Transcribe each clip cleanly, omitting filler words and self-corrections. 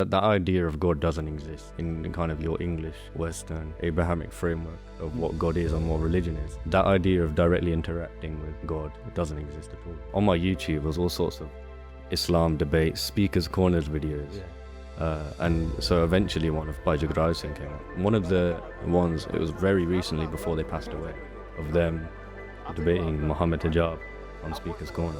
That idea of God doesn't exist in kind of your English, Western, Abrahamic framework of what God is and what religion is. That idea of directly interacting with God doesn't exist at all. On my YouTube, there's all sorts of Islam debates, speakers' corners videos. And so eventually one of Bhai Jagraj Singh came up. One of the ones, it was very recently before they passed away, of them debating Muhammad Hijab on Speaker's Corner.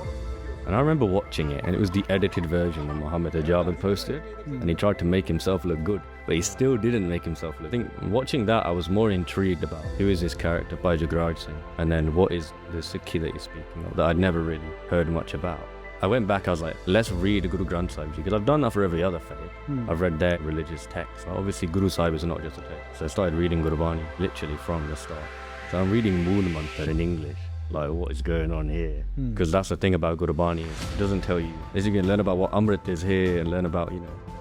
And I remember watching it, and it was the edited version that Muhammad Hijab had posted, and he tried to make himself look good, but he still didn't make himself look. I think watching that, I was more intrigued about who is this character, Bhai Jagraj Singh, and then what is the Sikhi that you're speaking of, that I'd never really heard much about. I went back, I was like, let's read Guru Granth Sahib Ji, because I've done that for every other faith. I've read their religious texts. Obviously, Guru Sahib is not just a text. So I started reading Gurbani, literally from the start. So I'm reading Moon Mantra in English. Like, what is going on here? Because that's the thing about Gurbani, it doesn't tell you. You can learn about what Amrit is here, and learn about,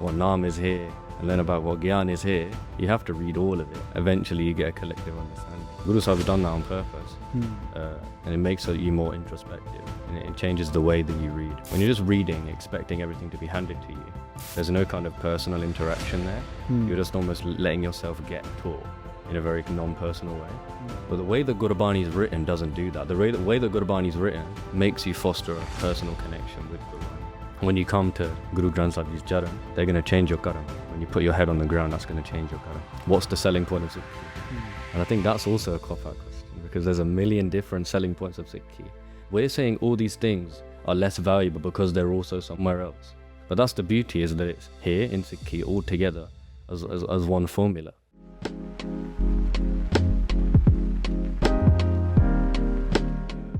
what Naam is here, and learn about what Gyan is here. You have to read all of it. Eventually you get a collective understanding. Guru Sahib has done that on purpose. And it makes you more introspective, and it changes the way that you read. When you're just reading, expecting everything to be handed to you, there's no kind of personal interaction there. You're just almost letting yourself get taught in a very non-personal way. But the way that Gurbani is written doesn't do that. The way that Gurbani is written makes you foster a personal connection with Gurbani. When you come to Guru Granth Sahib Ji's Charan, they're going to change your karam. When you put your head on the ground, that's going to change your karam. What's the selling point of Sikhi? And I think that's also a cop-out question, because there's a million different selling points of Sikhi. We're saying all these things are less valuable because they're also somewhere else. But that's the beauty, is that it's here in Sikhi all together as one formula.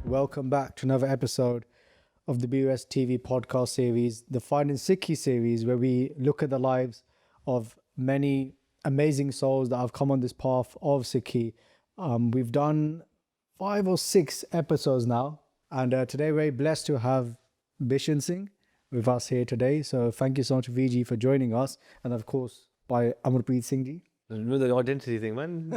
Welcome back to another episode of the BOS TV podcast series, the Finding Sikhi series, where we look at the lives of many amazing souls that have come on this path of Sikhi. We've done 5 or 6 episodes now, and today we're very blessed to have Bishan Singh with us here today. So thank you so much, VG, for joining us, and of course by Amritdhari Singh Ji. The identity thing, man.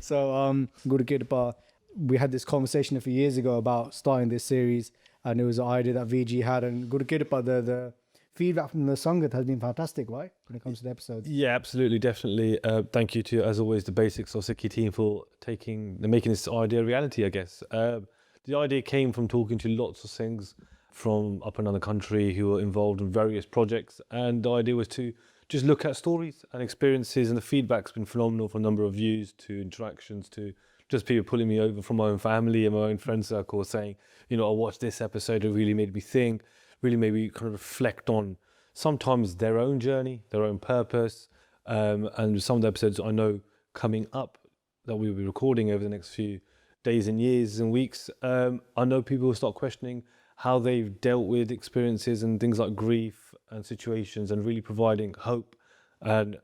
So Guru Kirpan, we had this conversation a few years ago about starting this series, and it was an idea that VG had, and Guru Kirpan, the feedback from the Sangat has been fantastic, right, when it comes to the episodes? Yeah, absolutely, definitely. Thank you to, as always, the Basics of Sikhi team for making this idea a reality, I guess. The idea came from talking to lots of Singhs from up and down the country who were involved in various projects, and the idea was to just look at stories and experiences, and the feedback's been phenomenal, from a number of views to interactions to just people pulling me over from my own family and my own friend circle saying, I watched this episode, it really made me think, really made me kind of reflect on sometimes their own journey, their own purpose. And some of the episodes I know coming up that we'll be recording over the next few days and years and weeks, I know people will start questioning how they've dealt with experiences and things like grief and situations, and really providing hope and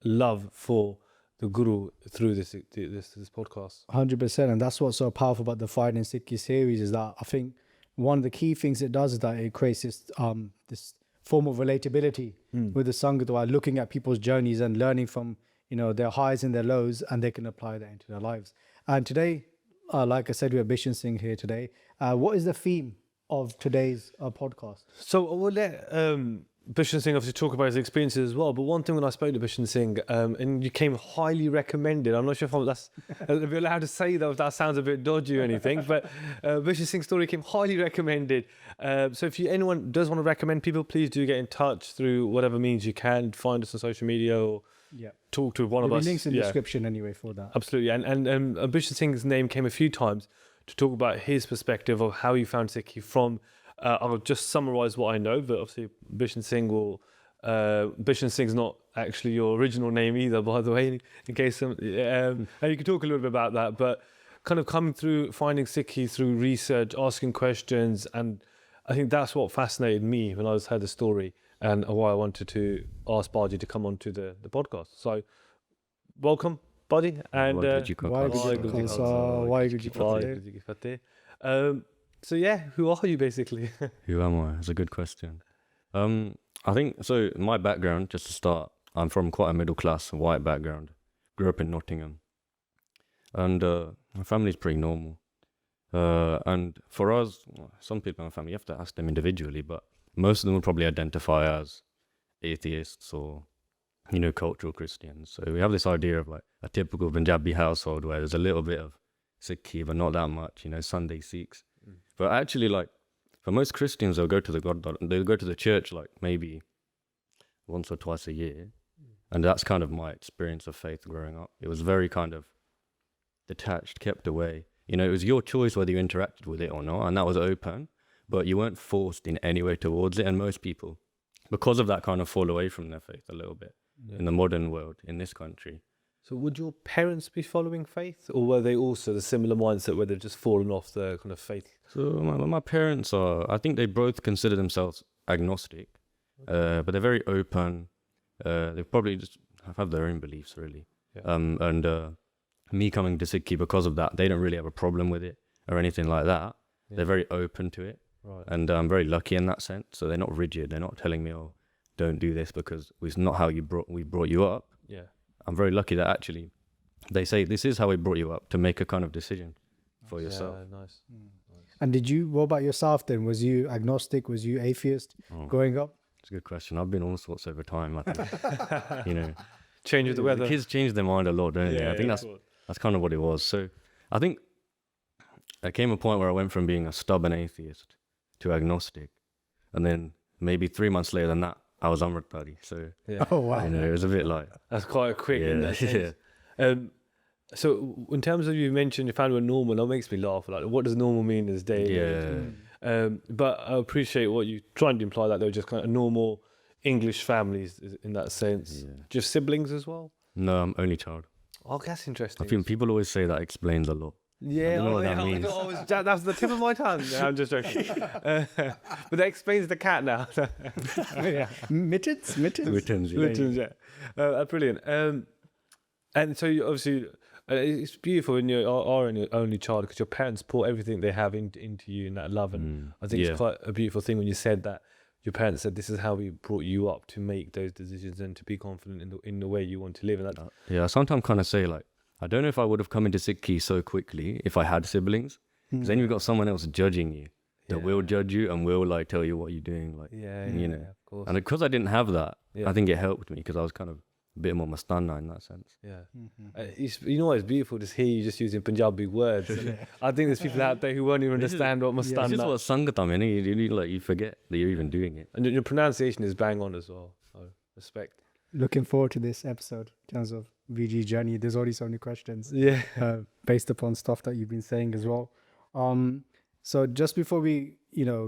love for the Guru through this podcast. 100%, and that's what's so powerful about the Finding Sikhi series, is that I think one of the key things it does is that it creates this form of relatability with the Sangha, while looking at people's journeys and learning from their highs and their lows, and they can apply that into their lives. And today, like I said, we have Bishan Singh here today. What is the theme of today's podcast? So we'll let Bishan Singh obviously talk about his experiences as well, but one thing when I spoke to Bishan Singh, and you came highly recommended, I'm not sure if that's if you're allowed to say that, if that sounds a bit dodgy or anything, but Bishan Singh's story came highly recommended. So if anyone does want to recommend people, please do get in touch through whatever means you can. Find us on social media or talk to one of us. There'll be links in the description anyway for that. Absolutely. And Bishan Singh's name came a few times to talk about his perspective of how he found Sikhi from. I'll just summarise what I know, but obviously Bishan Singh's not actually your original name either, by the way, in case and you can talk a little bit about that, but kind of coming through finding Sikhi through research, asking questions, and I think that's what fascinated me when I heard the story, and why I wanted to ask Baji to come onto the podcast. So welcome, Baji, and so yeah, who are you basically? Who am I? That's a good question. I think, so my background, just to start, I'm from quite a middle class white background. Grew up in Nottingham. And my family's pretty normal. And for us, some people in my family, you have to ask them individually, but most of them would probably identify as atheists or, cultural Christians. So we have this idea of like a typical Punjabi household where there's a little bit of Sikhi, but not that much, Sunday Sikhs. But actually, like, for most Christians, they'll go to the Gurdwara, they'll go to the church like maybe once or twice a year. And that's kind of my experience of faith growing up. It was very kind of detached, kept away. It was your choice whether you interacted with it or not, and that was open, but you weren't forced in any way towards it. And most people, because of that, kind of fall away from their faith a little bit in the modern world, in this country. So would your parents be following faith, or were they also the similar mindset where they've just fallen off the kind of faith? So my parents I think they both consider themselves agnostic, but they're very open. They probably just have their own beliefs, really. Yeah. Me coming to Sikhi, because of that, they don't really have a problem with it or anything like that. Yeah. They're very open to it. Right. And I'm very lucky in that sense. So they're not rigid. They're not telling me, oh, don't do this because it's not how we brought you up. Yeah. I'm very lucky that actually they say this is how we brought you up, to make a kind of decision for yourself. Yeah, nice. And what about yourself then? Was you agnostic? Was you atheist growing up? It's a good question. I've been all sorts over time, I think. Change of the weather. The kids change their mind a lot, don't they? I think that's kind of what it was. So I think there came a point where I went from being a stubborn atheist to agnostic. And then maybe 3 months later than that, I was Amritdhari. So, oh, wow. It was a bit like... That's quite a quick in that sense. So in terms of, you mentioned you found it normal, that makes me laugh. Like, what does normal mean as daily? Yeah. But I appreciate what you're trying to imply, that they were just kind of normal English families in that sense. Yeah. Do you have siblings as well? No, I'm only child. Oh, that's interesting. I think people always say that explains a lot. Yeah, I don't know what that means. That's the tip of my tongue. No, I'm just joking. But that explains the cat now. Yeah. Mittens, yeah. Brilliant. And so you obviously, it's beautiful when you are an only child, because your parents pour everything they have into you in that love. And I think it's quite a beautiful thing when you said that your parents said this is how we brought you up, to make those decisions and to be confident in the way you want to live. And that. I sometimes kind of say, like, I don't know if I would have come into Sikhi so quickly if I had siblings. Because then you've got someone else judging you that will judge you and will like tell you what you're doing. Like, of course. And because I didn't have that, I think it helped me, because I was kind of a bit more mastana in that sense. You know what, it's beautiful to hear you just using Punjabi words. I think there's people out there who won't even understand what mastana is. This is what sangatam is. You forget that you're even doing it. And your pronunciation is bang on as well. So respect. Looking forward to this episode in terms of VG journey. There's already so many questions based upon stuff that you've been saying as well. So just before we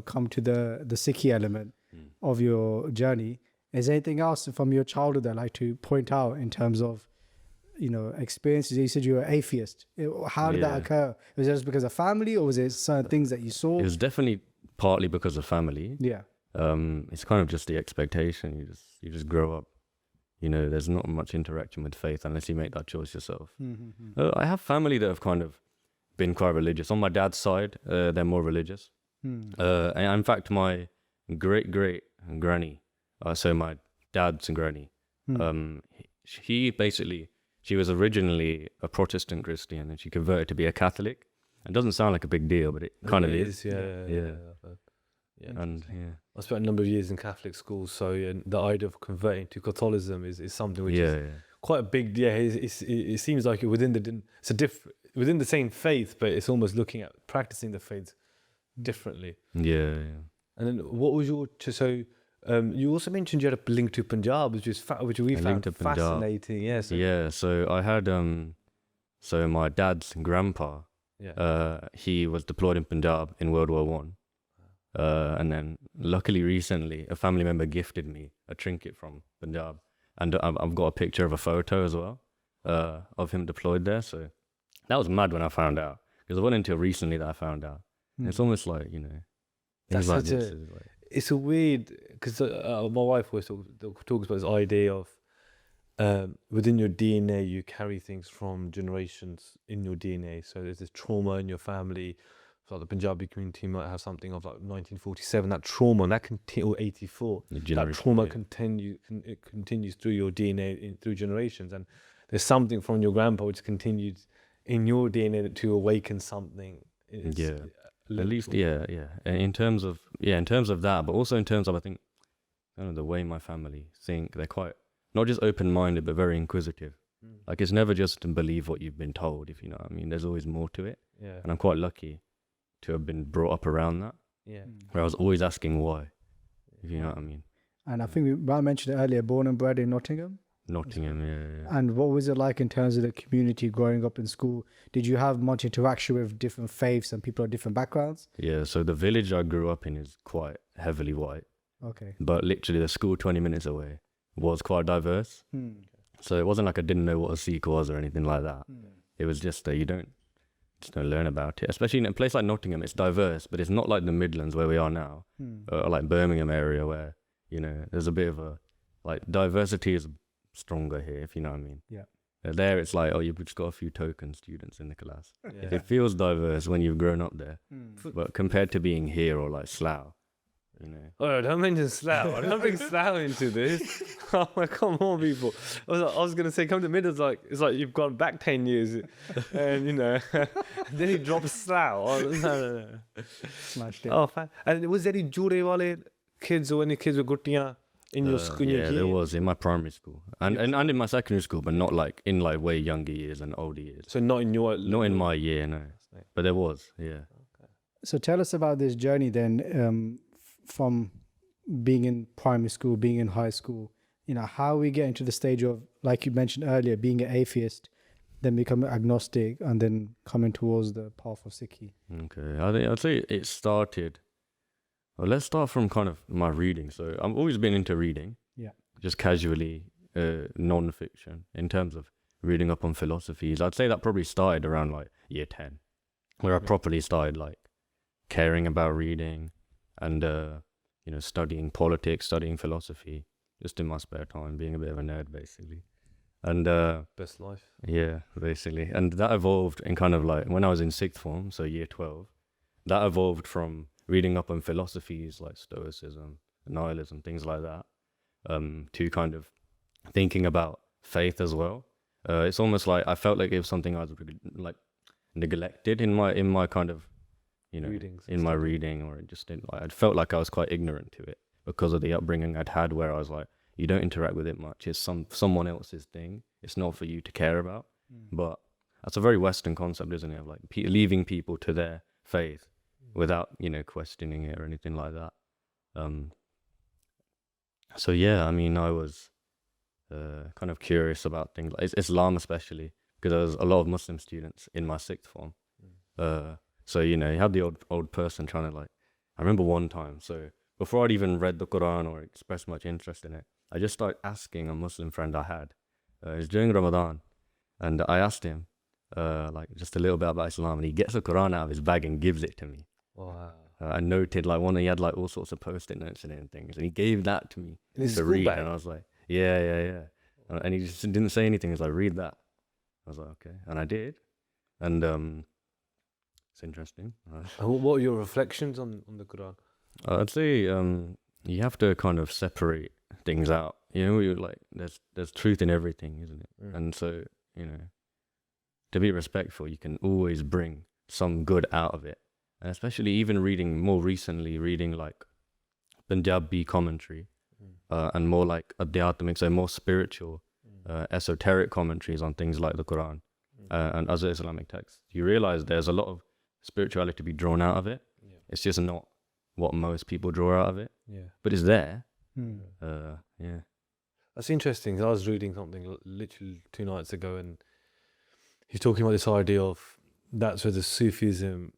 come to the Sikhi element of your journey, is there anything else from your childhood that I'd like to point out in terms of experiences? You said you were atheist. How did that occur? Was it just because of family, or was it certain things that you saw? It was definitely partly because of family. It's kind of just the expectation. You just grow up. There's not much interaction with faith unless you make that choice yourself. I have family that have kind of been quite religious. On my dad's side, they're more religious. And in fact, my great-great-granny, so my dad's granny, she was originally a Protestant Christian, and she converted to be a Catholic. It doesn't sound like a big deal, but it kind of is. Yeah. And I spent a number of years in Catholic schools, so the idea of converting to Catholicism is something which is quite a big. It seems like within the same faith, but it's almost looking at practicing the faith differently. And then what was your you also mentioned you had a link to Punjab, which we found fascinating. So I had so my dad's grandpa, he was deployed in Punjab in World War One. And then luckily recently a family member gifted me a trinket from Punjab, and I've got a picture of a photo as well of him deployed there. So that was mad when I found out, because it wasn't until recently that I found out. It's almost like that's like such it's a weird, because my wife always talks about this idea of within your DNA you carry things from generations in your DNA. So there's this trauma in your family. So the Punjabi community might have something of like 1947, that trauma, and that or 84, that trauma continues through your DNA through generations, and there's something from your grandpa which continued in your DNA to awaken something. At least, in terms of that, but also in terms of, I think, kind of the way my family think. They're quite not just open-minded, but very inquisitive. Like it's never just to believe what you've been told, if you know what I mean. There's always more to it. Yeah. And I'm quite lucky to have been brought up around that, Yeah. where I was always asking why, if you know what I mean. And I think I mentioned it earlier, born and bred in Nottingham. Nottingham, yeah. And what was it like in terms of the community growing up in school? Did you have much interaction with different faiths and people of different backgrounds? Yeah, so the village I grew up in is quite heavily white, Okay. but literally the school 20 minutes away was quite diverse. So it wasn't like I didn't know what a Sikh was or anything like that. It was just you don't learn about it. Especially in a place like Nottingham, it's diverse, but it's not like the Midlands where we are now, or like Birmingham area where, you know, there's a bit of a, like diversity is stronger here, if you know what I mean. Yeah. There it's like, oh, you've just got a few token students in the class. Yeah. It feels diverse when you've grown up there. But compared to being here or like Slough, you know. Oh, don't mention Slough. I don't bring Slough into this. Oh my, come on, people. I was gonna say, come to mid. It's like you've gone back 10 years, and you know, then he drops Slough. Oh, no. Smashed it. Oh, fan. And was there any Jure wale kids or any kids with guttiyan in your school? Yeah, there was in my primary school and in my secondary school, but not like in like way younger years and older years. So not in your. Not in my year, no. But there was, yeah. So tell us about this journey then, from being in primary school, being in high school, you know, how we get into the stage of, like you mentioned earlier, being an atheist, then becoming agnostic, and then coming towards the path of Sikhi. Okay, I'd say it started. Well, let's start from kind of my reading. So I've always been into reading. Yeah. Just casually, non-fiction, in terms of reading up on philosophies. I'd say that probably started around like year 10, where I properly started like caring about reading and, you know, studying politics, studying philosophy, just in my spare time, being a bit of a nerd, basically. And Best life. yeah, basically. And that evolved in kind of like, when I was in sixth form, so year 12, that evolved from reading up on philosophies like Stoicism, nihilism, things like that, to kind of thinking about faith as well. It's almost like I felt like it was something I was like neglected in my kind of, you know, Readings in my reading, or it just didn't, like, I felt like I was quite ignorant to it because of the upbringing I'd had, where I was like, you don't interact with it much. It's someone else's thing. It's not for you to care about. But that's a very Western concept, isn't it? Of like leaving people to their faith without, you know, questioning it or anything like that. So yeah, I mean, I was kind of curious about things like Islam, especially because there was a lot of Muslim students in my sixth form. So, you know, you had the old person trying to like, I remember one time, so before I'd even read the Quran or expressed much interest in it, I just started asking a Muslim friend I had. It was during Ramadan, and I asked him like just a little bit about Islam, and he gets a Quran out of his bag and gives it to me. Wow. I noted like he had like all sorts of post-it notes in it and things, and he gave that to me In his to school read, bag? and I was like, yeah. And he just didn't say anything. He was like, read that. I was like, okay, and I did, and it's interesting. And what are your reflections on the Quran? I'd say you have to kind of separate things out. You know, like there's truth in everything, isn't it? And so, you know, to be respectful, you can always bring some good out of it. And especially even more recently reading like Punjabi commentary and more like adhyatmic, so more spiritual, esoteric commentaries on things like the Quran and other Islamic texts. You realize there's a lot of spirituality to be drawn out of it. Yeah. It's just not what most people draw out of it, Yeah. but it's there. Yeah. That's interesting. I was reading something literally 2 nights ago, and he's talking about this idea of that's where the Sufism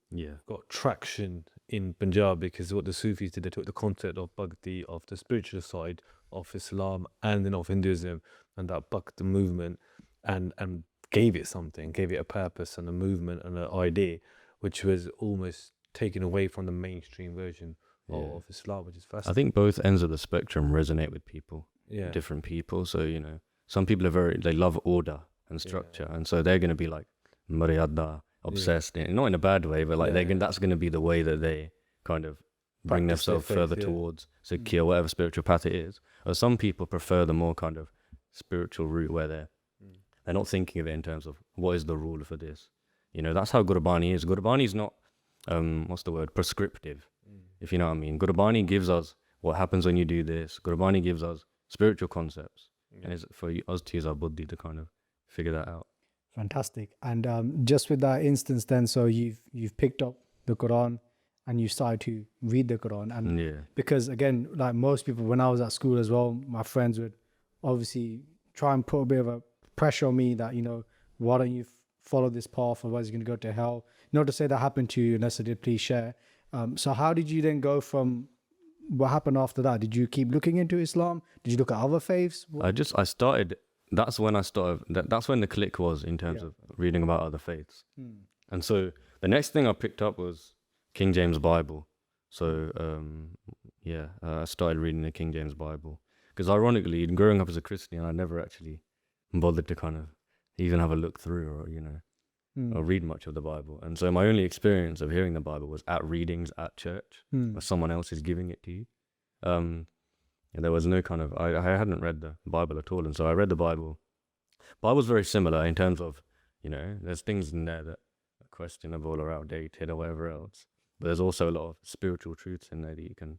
got traction in Punjab, because what the Sufis did, they took the concept of Bhakti, of the spiritual side of Islam and then of Hinduism, and that Bhakti movement, and gave it something, gave it a purpose and a movement and an idea, which was almost taken away from the mainstream version of Islam, which is fascinating. I think both ends of the spectrum resonate with people, Yeah. different people. So, you know, some people are they love order and structure, and so they're going to be like Maryada, obsessed, not in a bad way, but like that's going to be the way that they kind of bring Practice their themselves faith, further towards Sikhi or whatever spiritual path it is. Or some people prefer the more kind of spiritual route where they're not thinking of it in terms of what is the rule for this. You know, that's how Gurbani is. Gurbani is not, prescriptive, if you know what I mean. Gurbani gives us what happens when you do this. Gurbani gives us spiritual concepts, and it's for us to use our buddhi to kind of figure that out. Fantastic. And just with that instance then, so you've picked up the Quran and you started to read the Quran. And because again, like most people, when I was at school as well, my friends would obviously try and put a bit of a pressure on me that, why don't you follow this path, otherwise you're going to go to hell. Not to say that happened to you, unless I did, please share. So how did you then go from, what happened after that? Did you keep looking into Islam? Did you look at other faiths? That's when the click was in terms of reading about other faiths. And so the next thing I picked up was King James Bible. So I started reading the King James Bible. Because ironically, growing up as a Christian, I never actually bothered to kind of even have a look through or read much of the Bible. And so my only experience of hearing the Bible was at readings at church, where someone else is giving it to you. And there was no kind of, I hadn't read the Bible at all. And so I read the Bible. Bible's very similar in terms of, there's things in there that are questionable or outdated or whatever else. But there's also a lot of spiritual truths in there that you can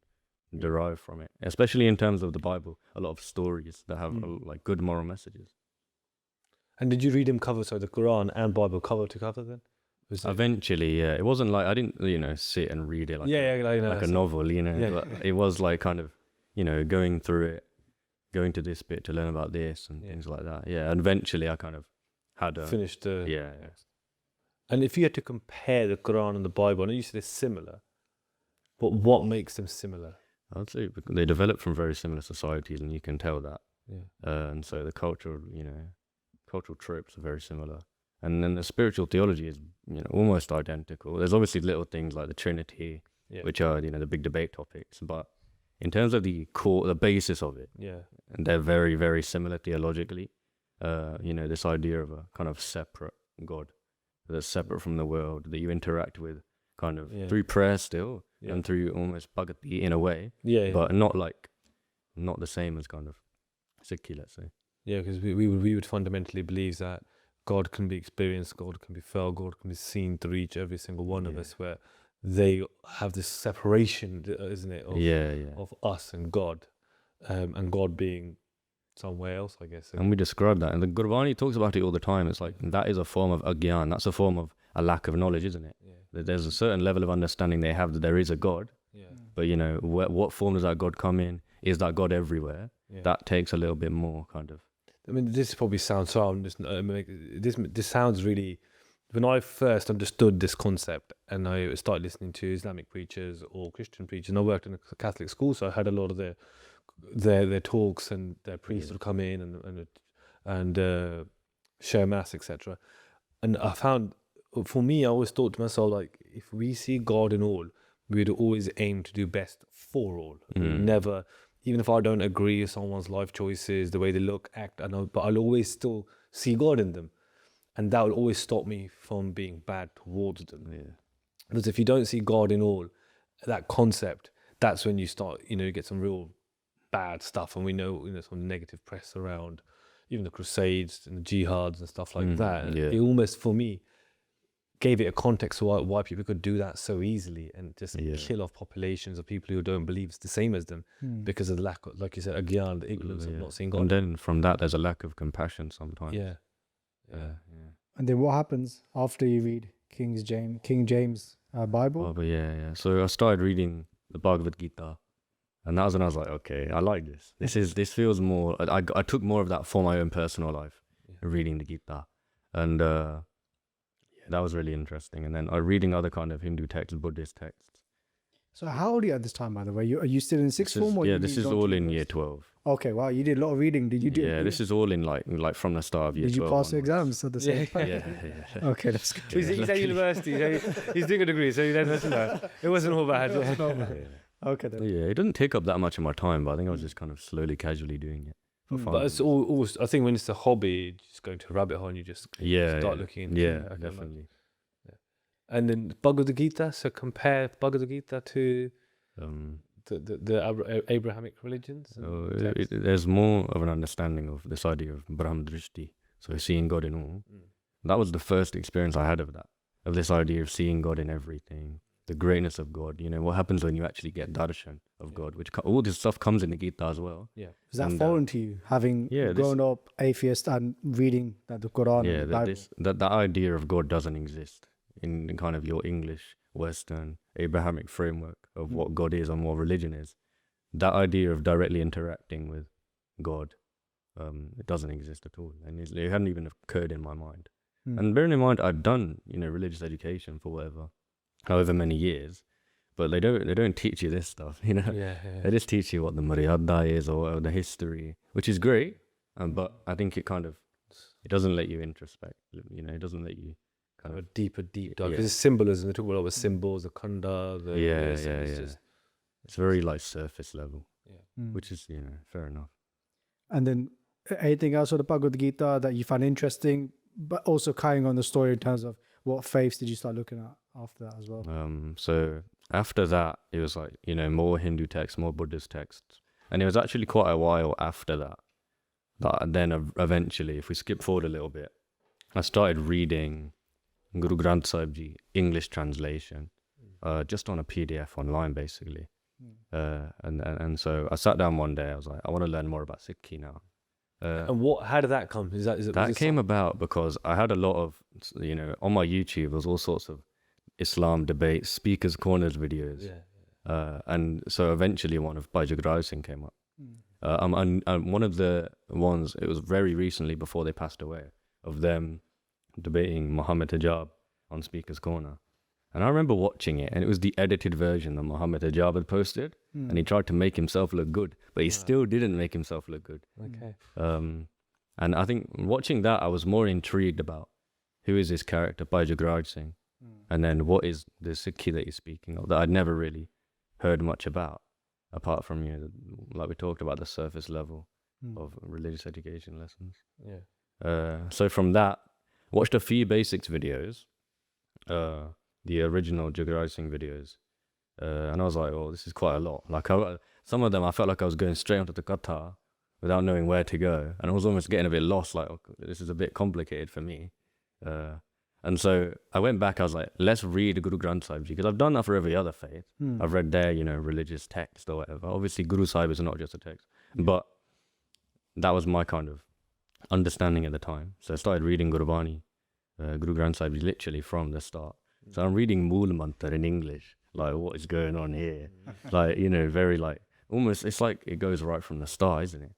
derive from it, especially in terms of the Bible. A lot of stories that have like good moral messages. And did you read them the Quran and Bible cover to cover then? Eventually, yeah. It wasn't like I didn't, sit and read it like a novel, But it was like kind of, going through it, going to this bit to learn about this and things like that. Yeah, and eventually I kind of had finished. Yeah. And if you had to compare the Quran and the Bible, I know you said they're similar, but what makes them similar? I'd say they developed from very similar societies, and you can tell that. Yeah. And so the cultural tropes are very similar. And then the spiritual theology is, almost identical. There's obviously little things like the Trinity, which are, the big debate topics. But in terms of the basis of it, and they're very, very similar theologically. This idea of a kind of separate God that's separate from the world, that you interact with kind of through prayer still, and through almost Bhagavad in a way, but not the same as kind of Sikhi, let's say. Yeah, because we would fundamentally believe that God can be experienced, God can be felt, God can be seen through every single one of us, where they have this separation, isn't it, of us and God being somewhere else, I guess. And we describe that, and the Gurbani talks about it all the time. It's like, that is a form of agyan, that's a form of a lack of knowledge, isn't it? That there's a certain level of understanding they have that there is a God, but what form does that God come in? Is that God everywhere? That takes a little bit more kind of. I mean, this probably sounds so. This sounds really. When I first understood this concept, and I started listening to Islamic preachers or Christian preachers, and I worked in a Catholic school, so I had a lot of their talks, and their priests would come in and share mass, etc. And I found, for me, I always thought to myself, like, if we see God in all, we would always aim to do best for all. Never. Even if I don't agree with someone's life choices, the way they look, act, but I'll always still see God in them. And that will always stop me from being bad towards them. Yeah. Because if you don't see God in all, that concept, that's when you start, you get some real bad stuff. And we know, some negative press around even the Crusades and the jihads and stuff like that. And it almost, for me, gave it a context of why people could do that so easily and just kill off populations of people who don't believe it's the same as them because of the lack of, like you said, agyan, the ignorance of not seeing God. And then from that, there's a lack of compassion sometimes. Yeah. And then what happens after you read King James Bible? Oh, but yeah. So I started reading the Bhagavad Gita, and that was when I was like, okay, I like this. This feels more. I took more of that for my own personal life, reading the Gita, and that was really interesting. And then reading other kind of Hindu texts, Buddhist texts. So how old are you at this time, by the way? Are you still in sixth form? Or this is all in year 12. Okay, wow, you did a lot of reading. Did you do? Yeah, this is all in like from the start of year 12. Did you pass the exams at the same time? Yeah. Okay, that's good. He's at university. He's doing a degree, so it wasn't all bad. Okay then. Yeah, it didn't take up that much of my time, but I think I was just kind of slowly, casually doing it for fun. But it's always, I think when it's a hobby, you just go into a rabbit hole and you just start looking. Definitely. And then Bhagavad Gita, so compare Bhagavad Gita to the Abrahamic religions. There's more of an understanding of this idea of Brahm Drishti, so seeing God in all. That was the first experience I had of that, of this idea of seeing God in everything, the greatness of God. You know, what happens when you actually get darshan of God, which all this stuff comes in the Gita as well. Yeah. Is that And, foreign to you, having grown up atheist and reading that the Quran Yeah, and the Bible? that idea of God doesn't exist in kind of your English, Western, Abrahamic framework of what God is and what religion is. That idea of directly interacting with God, it doesn't exist at all, and it hadn't even occurred in my mind. And bearing in mind, I'd done religious education for however many years, but they don't teach you this stuff. They just teach you what the Maryada is or the history, which is great, but I think it doesn't let you introspect. It doesn't let you kind of a deep dive, because it's symbolism. They talk about all the symbols, the khanda, it's very like surface level, which is fair enough. And then anything else of the Bhagavad Gita that you find interesting, but also carrying on the story in terms of what faiths did you start looking at after that as well? So after that, it was like, more Hindu texts, more Buddhist texts. And it was actually quite a while after that then eventually, if we skip forward a little bit, I started reading Guru Granth Sahib Ji, English translation, just on a PDF online, basically. And so I sat down one day, I was like, I want to learn more about Sikhi now. And how did that come? That came about because I had a lot of, on my YouTube, there's all sorts of Islam debates, speakers corners videos. And so eventually one of Bhai Jagraj Singh came up. And one of the ones, it was very recently before they passed away, of them debating Muhammad Hijab on Speaker's Corner. And I remember watching it, and it was the edited version that Muhammad Hijab had posted, and he tried to make himself look good, but he still didn't make himself look good. Okay. And I think watching that, I was more intrigued about who is this character, Bhai Jagraj Singh, and then what is the Sikhi that he's speaking of, that I'd never really heard much about, apart from, like we talked about, the surface level of religious education lessons. So from that, watched a few basics videos, the original Jagraj Singh videos, and I was like, oh, this is quite a lot. Like some of them, I felt like I was going straight onto the Katha without knowing where to go, and I was almost getting a bit lost, like, oh, this is a bit complicated for me. And so I went back, I was like, let's read Guru Granth Sahib Ji, because I've done that for every other faith. I've read their, religious text or whatever. Obviously, Guru Sahib is not just a text, but that was my kind of understanding at the time. So I started reading Gurbani, Guru Granth Sahib Ji, literally from the start. So I'm reading Mool Mantra in English, like, what is going on here? Like, very like, almost, it's like it goes right from the start, isn't it?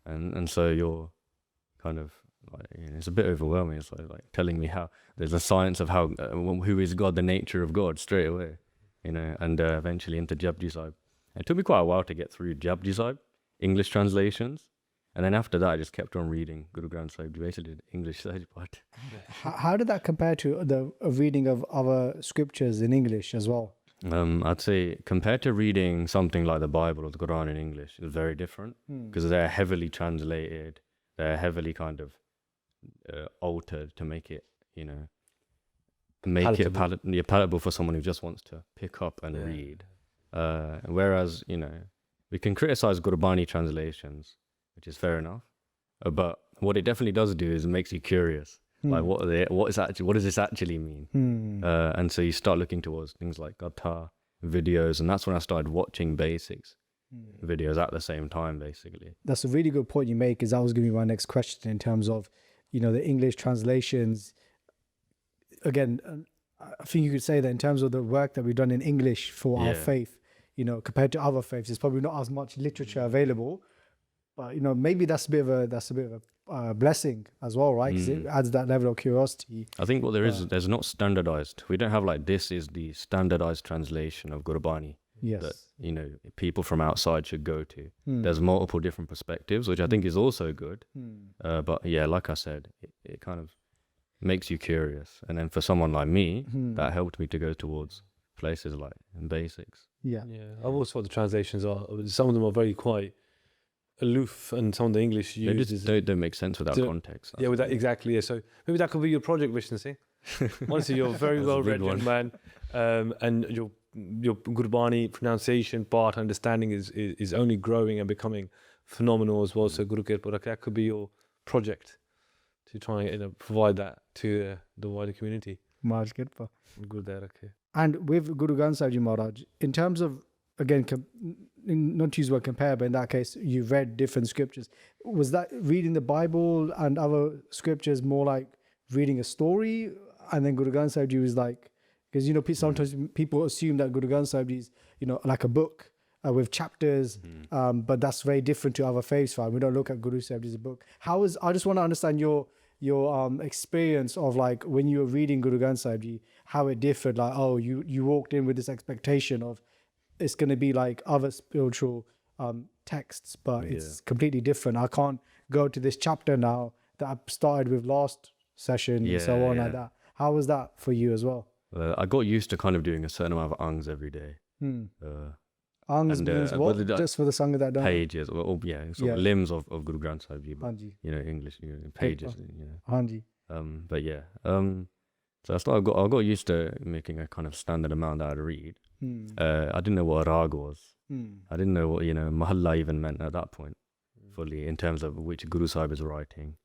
And so you're kind of like, it's a bit overwhelming. It's like telling me how there's a science of how who is God, the nature of God, straight away, and eventually into Japji Sahib. It took me quite a while to get through Japji Sahib, English translations, and then after that I just kept on reading Guru Granth Sahib Ji, basically the English Sahib part. How did that compare to the reading of other scriptures in English as well? I'd say compared to reading something like the Bible or the Quran in English, it's very different, because they're heavily translated, they're heavily kind of altered to make it, palatable for someone who just wants to pick up and read. Whereas, we can criticize Gurbani translations, which is fair enough, but what it definitely does do is it makes you curious. Like, what does this actually mean? And so you start looking towards things like Gatha videos, and that's when I started watching basics videos at the same time, basically. That's a really good point you make, because that was going to be my next question in terms of, the English translations. Again, I think you could say that in terms of the work that we've done in English for our faith, compared to other faiths, there's probably not as much literature available. But maybe that's a bit of a blessing as well, right? Because it adds that level of curiosity. I think what there is, there's not standardized. We don't have like, this is the standardized translation of Gurbani that people from outside should go to. There's multiple different perspectives, which I think is also good. But yeah, like I said, it kind of makes you curious. And then for someone like me, that helped me to go towards places like basics. Yeah. I've always thought the translations some of them are very quite aloof, and some of the English used don't make sense without context. Yeah, with that, exactly. Yeah, so maybe that could be your project, Vishnu Singh. Honestly, you're a very well read young man, and your Gurbani pronunciation part understanding is only growing and becoming phenomenal as well. So Guru Kirpan, that could be your project to try and provide that to the wider community. Maharaj Kirpa. Gurdwara. And with Guru Granth Sahib Ji Maharaj, in terms of, again, not to use the word compare, but in that case, you've read different scriptures. Was that reading the Bible and other scriptures more like reading a story? And then Guru Granth Sahib Ji was like, because, you know, sometimes people assume that Guru Granth Sahib Ji is, you know, like a book with chapters, but that's very different to other faiths. Right? We don't look at Guru Sahib Ji as a book. I just want to understand your experience of like when you were reading Guru Granth Sahib Ji, how it differed. Like, oh, you walked in with this expectation of it's going to be like other spiritual texts, but it's completely different. I can't go to this chapter now that I started with last session and so on like that. How was that for you as well? I got used to kind of doing a certain amount of angs every day. Angs means what? Just for the Sangha that don't. Pages, or limbs of Guru Granth Sahib Ji, but, you know, English, you know, pages, you know. But yeah, so I got used to making a kind of standard amount that I'd read. I didn't know what a rag was. I didn't know what, you know, mahalla even meant at that point fully in terms of which Guru Sahib is writing.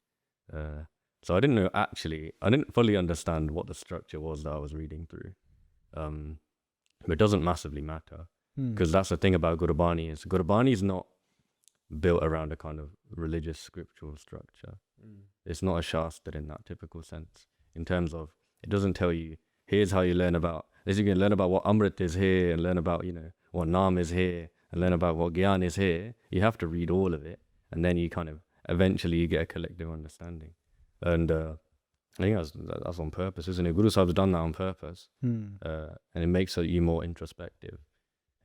So I didn't fully understand what the structure was that I was reading through. But it doesn't massively matter, because that's the thing about Gurbani is Gurbani is not built around a kind of religious scriptural structure. It's not a shastra in that typical sense, in terms of it doesn't tell you, here's how you learn about this. You can learn about what Amrit is here and learn about, you know, what Naam is here and learn about what Gyan is here. You have to read all of it, and then you kind of eventually you get a collective understanding. And I think that's on purpose, isn't it? Guru Sahib's done that on purpose, and it makes you more introspective,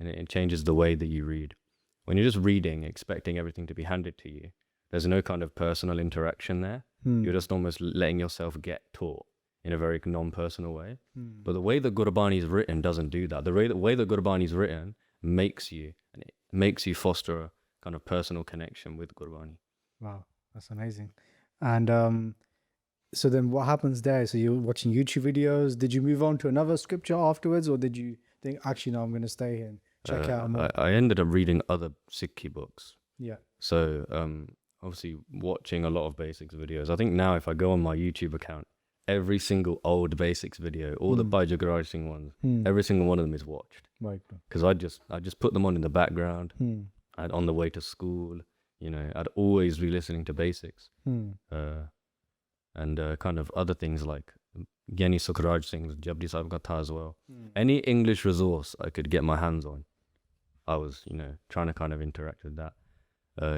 and it changes the way that you read. When you're just reading, expecting everything to be handed to you, there's no kind of personal interaction there. You're just almost letting yourself get taught in a very non-personal way. But the way that Gurbani is written doesn't do that. The way that Gurbani is written makes you foster a kind of personal connection with Gurbani. Wow, that's amazing. And so then what happens there? So you're watching YouTube videos. Did you move on to another scripture afterwards, or did you think, actually, no, I'm going to stay here and check out more? I ended up reading other Sikhi books. Yeah. So obviously watching a lot of basics videos. I think now if I go on my YouTube account, every single old basics video, all the Bhai Jagraj Singh ones, every single one of them is watched. Right. Because I just put them on in the background, and on the way to school, you know, I'd always be listening to basics. And kind of other things like Gyani Sukhraj Singh's Jabdi Sahib Gatha as well. Any English resource I could get my hands on, I was, you know, trying to kind of interact with that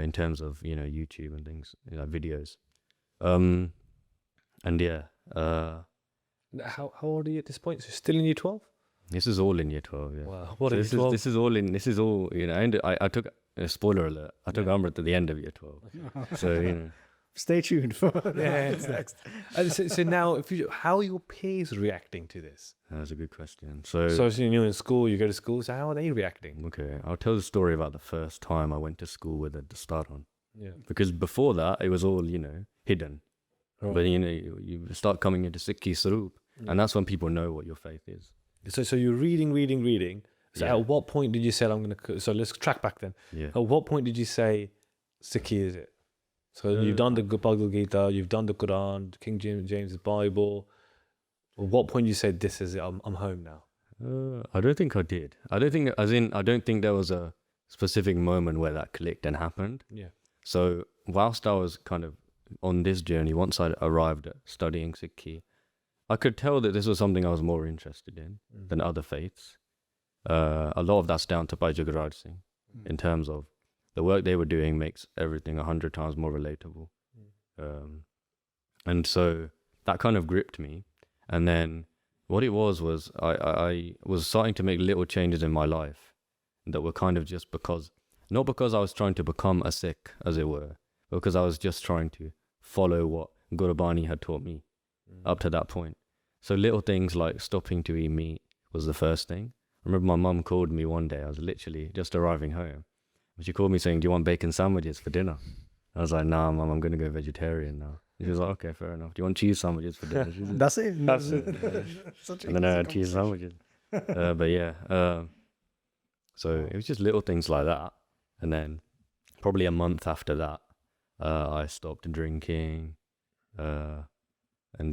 in terms of, you know, YouTube and things, you know, videos. And yeah. How old are you at this point? So still in year 12? This is all in year 12, yeah. Wow. What so is this is all, you know, I took, spoiler alert, I took Amrit at the end of year 12. So, you know. Stay tuned for next. So now, how are your peers reacting to this? That's a good question. So you're in school, you go to school, so how are they reacting? Okay, I'll tell the story about the first time I went to school with a Dastar on. Yeah. Because before that, it was all, you know, hidden. Right. But, you know, you start coming into Sikhi Sarup, and that's when people know what your faith is. So you're reading. So at what point did you say, so let's track back then. Yeah. At what point did you say, Sikhi is it? So you've done the Bhagavad Gita, you've done the Quran, King James' Bible. At what point you said, this is it, I'm home now? I don't think I did. I don't think there was a specific moment where that clicked and happened. Yeah. So whilst I was kind of on this journey, once I arrived at studying Sikhi, I could tell that this was something I was more interested in than other faiths. A lot of that's down to Bhai Jagraj Singh in terms of the work they were doing makes everything 100 times more relatable. And so that kind of gripped me. And then what it was I was starting to make little changes in my life that were kind of just not because I was trying to become a Sikh, as it were, but because I was just trying to follow what Gurbani had taught me up to that point. So little things like stopping to eat meat was the first thing. I remember my mum called me one day. I was literally just arriving home. She called me saying, do you want bacon sandwiches for dinner? I was like, nah, Mum, I'm going to go vegetarian now. She was like, okay, fair enough. Do you want cheese sandwiches for dinner? That's it. That's it. And then I had cheese sandwiches. But yeah, so it was just little things like that. And then probably a month after that, I stopped drinking. And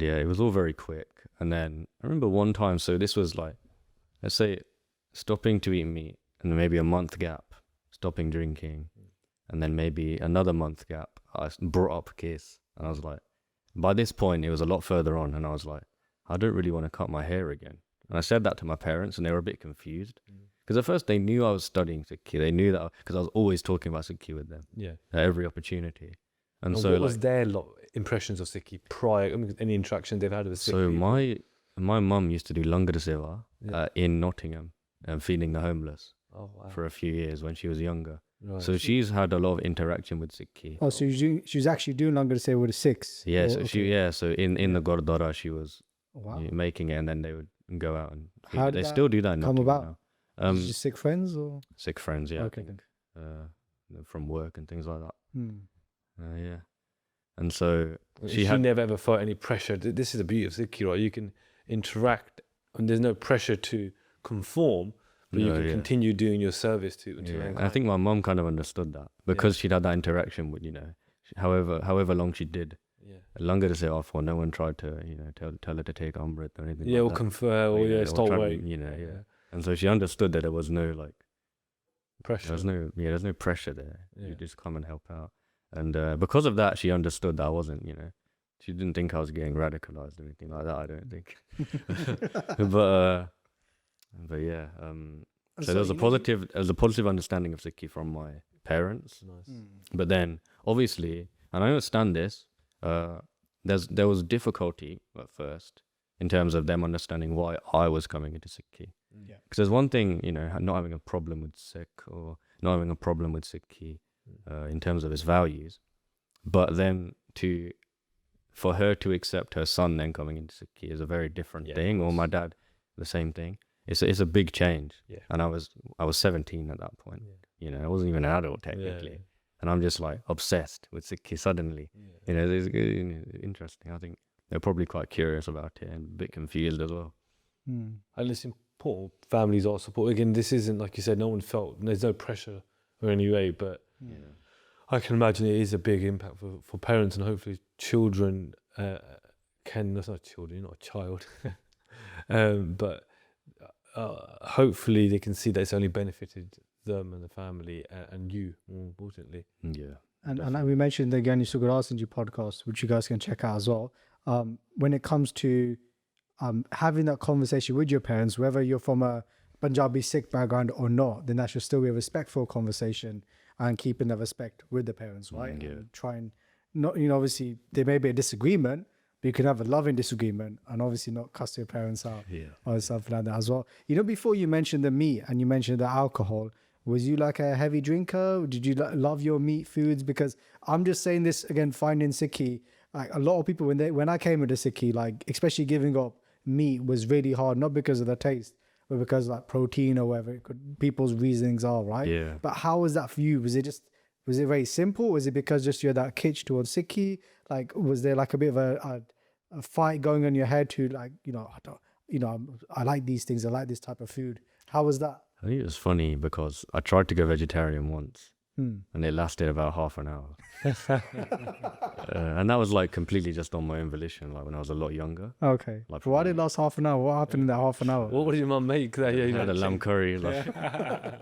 yeah, it was all very quick. And then I remember one time, so this was like let's say stopping to eat meat and maybe a month gap, stopping drinking, and then maybe another month gap, I brought up a case, and I was like, by this point it was a lot further on, and I was like, I don't really want to cut my hair again. And I said that to my parents, and they were a bit confused. Because at first they knew I was studying Sikhi. They knew that because I was always talking about Sikhi with them. Yeah. At every opportunity. And so what was their impressions of Sikhi prior? I mean, any interaction they've had with Sikh so people? my mum used to do Langar Seva in Nottingham, feeding the homeless for a few years when she was younger. Right. So she's had a lot of interaction with Sikhi. Oh, so she was actually doing Langar Seva with the Sikhs? Yeah, Oh, so okay. so in the Gurdwara she was Wow. making it, and then they would go out and How did they that still do that in come Nottingham about? now. Just Sikh friends or? Sikh friends, yeah, Okay, I think, from work and things like that. Hmm. Yeah, and so she never ever felt any pressure. This is the beauty of Sikhi, right? You can interact, and there's no pressure to conform, but you can continue doing your service to And I think my mum kind of understood that because she'd had that interaction with, however long she did. Longer to say off, or no one tried to, tell her to take Amrit or anything. Yeah, like or that. confer, or stole weight. And so she understood that there was no pressure. There's no pressure there. Yeah. You just come and help out. And because of that, she understood that I wasn't, she didn't think I was getting radicalized or anything like that. I don't think. but yeah. So there was a positive understanding of Sikhi from my parents. Nice. But then, obviously, and I understand this, there was difficulty at first in terms of them understanding why I was coming into Sikhi. Yeah. Because there's one thing, not having a problem with Sikh or not having a problem with Sikhi in terms of its values, but then for her to accept her son then coming into Sikhi is a very different thing, or my dad, the same thing. It's a big change. Yeah. And I was 17 at that point. Yeah. I wasn't even an adult technically. Yeah. And I'm just like obsessed with Sikhi suddenly. Yeah. It's interesting. I think they're probably quite curious about it and a bit confused as well. And it's important. Families are support. Again, this isn't, like you said, no one felt, there's no pressure or any way, but I can imagine it is a big impact for parents, and hopefully children that's not children, you're not a child. But hopefully they can see that it's only benefited them and the family and you, more importantly. Yeah. And we mentioned again, Is Bishan Singh Ji podcast, which you guys can check out as well. When it comes to having that conversation with your parents, whether you're from a Punjabi Sikh background or not, then that should still be a respectful conversation and keeping the respect with the parents, right? Yeah. And try and not, obviously there may be a disagreement, but you can have a loving disagreement and obviously not cuss your parents out or something like that as well. Before you mentioned the meat and you mentioned the alcohol, was you like a heavy drinker? Did you love your meat foods? Because I'm just saying this again, finding Sikhi, like a lot of people when I came into Sikhi, like especially giving up meat was really hard, not because of the taste, but because like protein or whatever people's reasonings are, right? Yeah. But how was that for you? Was it very simple? Was it because just you had that kitsch towards Sikhi? Like, was there like a bit of a fight going on in your head to like, I like these things, I like this type of food. How was that? I think it was funny because I tried to go vegetarian once and it lasted about half an hour. And that was like completely just on my own volition, like when I was a lot younger. Okay. Like, why did it last half an hour? What happened in that half an hour? What did your mum make? I had a lamb curry. Like, I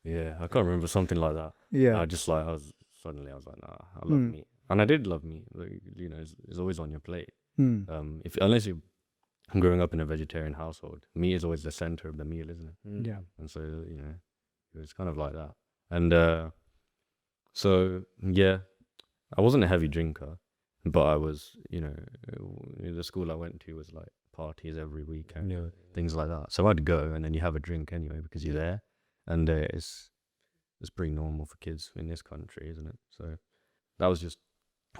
can't remember, something like that. Yeah. I was like, nah, I love meat. And I did love meat. Like, it's always on your plate. Unless you're growing up in a vegetarian household, meat is always the center of the meal, isn't it? Yeah. And so, it was kind of like that. And so, yeah, I wasn't a heavy drinker, but I was, the school I went to was like parties every weekend, things like that. So I'd go and then you have a drink anyway because you're there. And it's pretty normal for kids in this country, isn't it? So that was just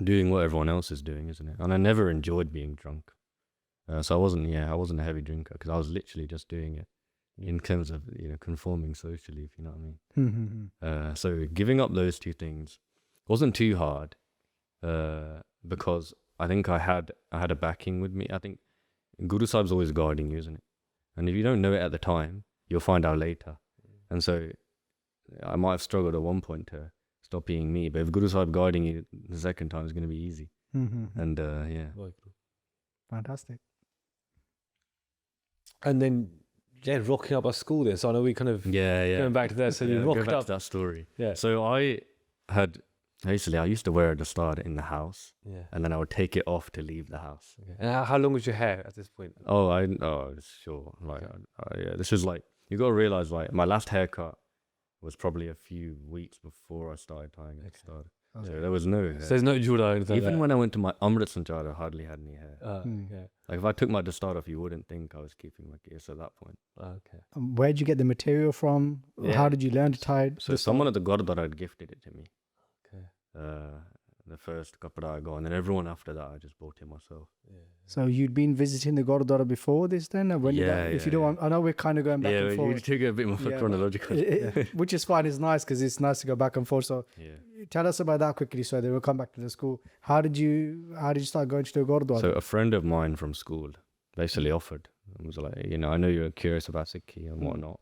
doing what everyone else is doing, isn't it? And I never enjoyed being drunk. So I wasn't a heavy drinker because I was literally just doing it in terms of, conforming socially, if you know what I mean. So giving up those two things wasn't too hard because I think I had a backing with me. I think Guru Sahib's always guiding you, isn't it? And if you don't know it at the time, you'll find out later. And so I might have struggled at one point to stop eating meat, but if Guru Sahib guiding you the second time, it's going to be easy. And yeah. Fantastic. And then rocking up at school then. So I know we kind of Yeah. going back to that. So you Go rocked back up. to that story. Yeah. So I used to wear a Dastar in the house, Yeah. and then I would take it off to leave the house. Okay. And how long was your hair at this point? Sure. Like, this is like, you got to realize, like, my last haircut was probably a few weeks before I started tying a Dastar. So there was no hair. So there's no jewelry or anything. Even when I went to my Amrit Sanchar, I hardly had any hair. yeah. Like, if I took my Dastar off, you wouldn't think I was keeping my gears at that point. Okay. Where'd you get the material from? Yeah. How did you learn to tie it? So someone at the Gurdwara had gifted it to me. Okay. The first kapra I got, and then everyone after that, I just bought it myself. Yeah. So you'd been visiting the Gurdwara before this then? Or when if you don't want, I know we're kind of going back and You forth. to get a bit more Yeah, chronological. Which is fine, it's nice because it's nice to go back and forth. So tell us about that quickly so that we'll come back to the school. How did you start going to the Gurdwara? So a friend of mine from school basically offered and was like, I know you're curious about Sikhi and whatnot.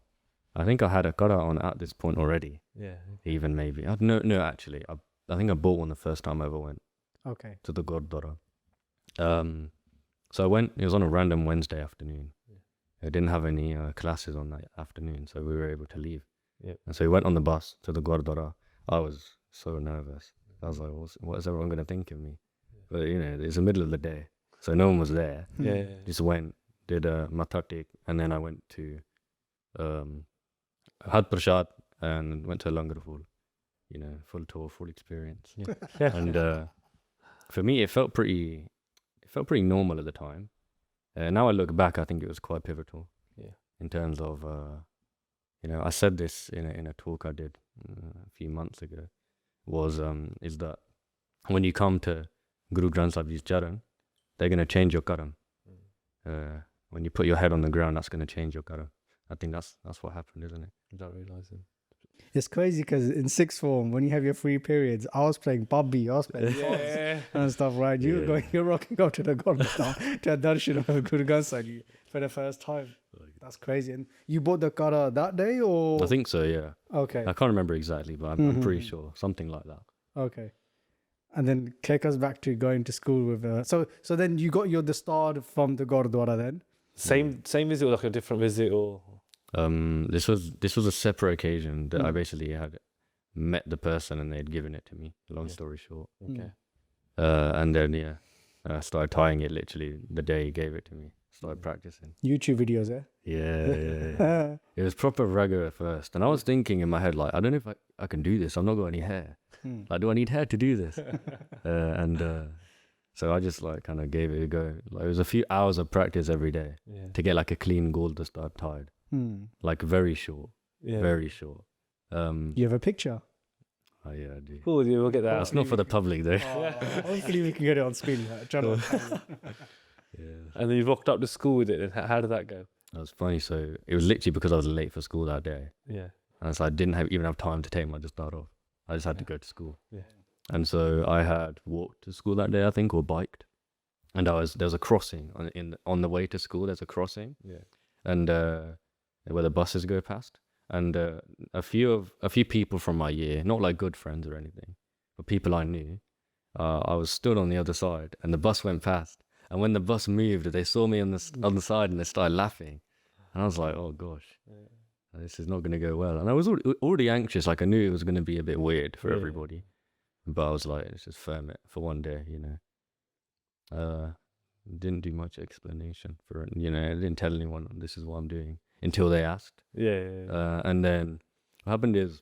I think I had a kara on at this point already. Yeah. Even maybe. No, actually. I think I bought one the first time I ever went Okay. to the Gurdwara. So I went, it was on a random Wednesday afternoon. I didn't have any classes on that afternoon, so we were able to leave. Yep. And so we went on the bus to the Gurdwara. I was so nervous. I was like, what is everyone going to think of me? But, it's the middle of the day, so no one was there. Yeah. Just went, did a mathatik, and then I went to had prashad and went to Langarful. Full tour, full experience. Yeah. And for me, it felt pretty normal at the time. Now I look back, I think it was quite pivotal. Yeah. In terms of, I said this in a talk I did a few months ago, is that when you come to Guru Granth Sahib Ji's charan, they're going to change your karam. When you put your head on the ground, that's going to change your karam. I think that's what happened, isn't it? Without realizing. It's crazy because in sixth form, when you have your free periods, I was playing Bubby, I was playing Fox and stuff, right? You're rocking up to the Gurdwara to a darshan of Guru Granth Sahib Ji for the first time. That's crazy. And you bought the kara that day, or? I think so, yeah. Okay. I can't remember exactly, but I'm pretty sure. Something like that. Okay. And then take us back to going to school with... So then you got the Dastar from the Gurdwara then? Same visit or like a different visit or? This was a separate occasion that I basically had met the person and they'd given it to me. Long story short. Okay. And then I started tying it literally the day he gave it to me. Started practicing. YouTube videos, eh? Yeah. It was proper raga at first, and I was thinking in my head like, I don't know if I can do this. I've not got any hair. Like, do I need hair to do this? So I just like kind of gave it a go. Like, it was a few hours of practice every day to get like a clean gold to start tied. Like very short. Yeah. Very short. You have a picture? Oh yeah, I do. Cool, we'll get that. That's not for the public though. Hopefully we can get it on screen. Yeah. And then you rocked up to school with it. And how did that go? That was funny. So it was literally because I was late for school that day. Yeah. And so I didn't even have time to take my Dastar off. I just had to go to school. Yeah. And so I had walked to school that day, I think, or biked. And there was a crossing on the way to school. There's a crossing. Yeah. And where the buses go past. And a few people from my year, not like good friends or anything, but people I knew, I was stood on the other side, and the bus went past. And when the bus moved, they saw me on the side, and they started laughing. And I was like, oh gosh, this is not going to go well. And I was already anxious. Like, I knew it was going to be a bit weird for everybody. But I was like, let's just firm it for one day, Didn't do much explanation for it. I didn't tell anyone this is what I'm doing until they asked. Yeah. And then what happened is,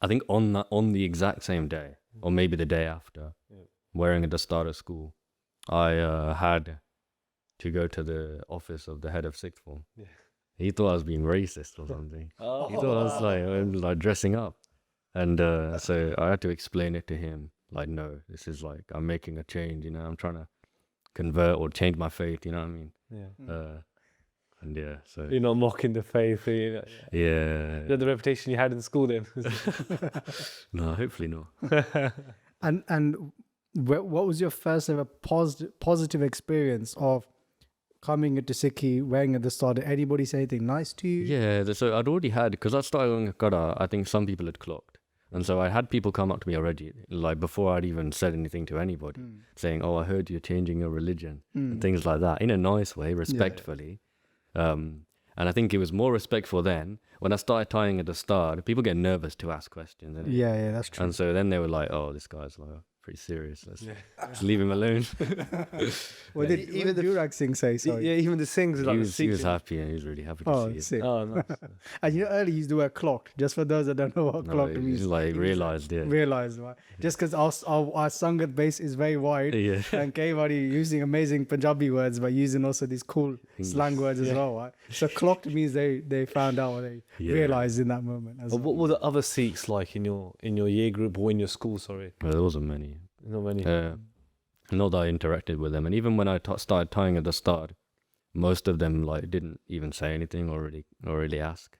I think on the exact same day, or maybe the day after, wearing a Dastar at school, I had to go to the office of the head of sixth form. Yeah. He thought I was being racist or something. He thought I was like dressing up. And so I had to explain it to him. Like, no, this is like, I'm making a change, I'm trying to convert or change my faith, you know what I mean? Yeah. And so... You're not mocking the faith, Yeah. Is that the reputation you had in school then? No, hopefully not. And what was your first ever positive experience of coming into Sikhi, wearing at the start? Did anybody say anything nice to you? Yeah, so I'd already had, because I started on Kara, I think some people had clocked. And so I had people come up to me already, like before I'd even said anything to anybody, saying, oh, I heard you're changing your religion, and things like that, in a nice way, respectfully. And And I think it was more respectful then. When I started tying at the start, people get nervous to ask questions. Innit? Yeah, that's true. And so then they were like, oh, this guy's like pretty serious. Let's leave him alone. What did Jagraj Singh say? Sorry. Yeah, even the Singhs. Like He was happy, and he was really happy to see it. Sick. Oh, nice. And you know, earlier he used the word clocked. Just for those that don't know what No, clocked he means. just like realised, yeah. Realised, right? Just because our Sangat base is very wide, Yeah. and everybody using amazing Punjabi words, but using also these cool slang words as well, right? So clocked means they found out, or they realised in that moment. As But what were the other Sikhs like in your year group or in your school? Sorry, Well, there wasn't many. not many. Not that I interacted with them, and even when I started tying at the start, most of them like didn't even say anything or really ask.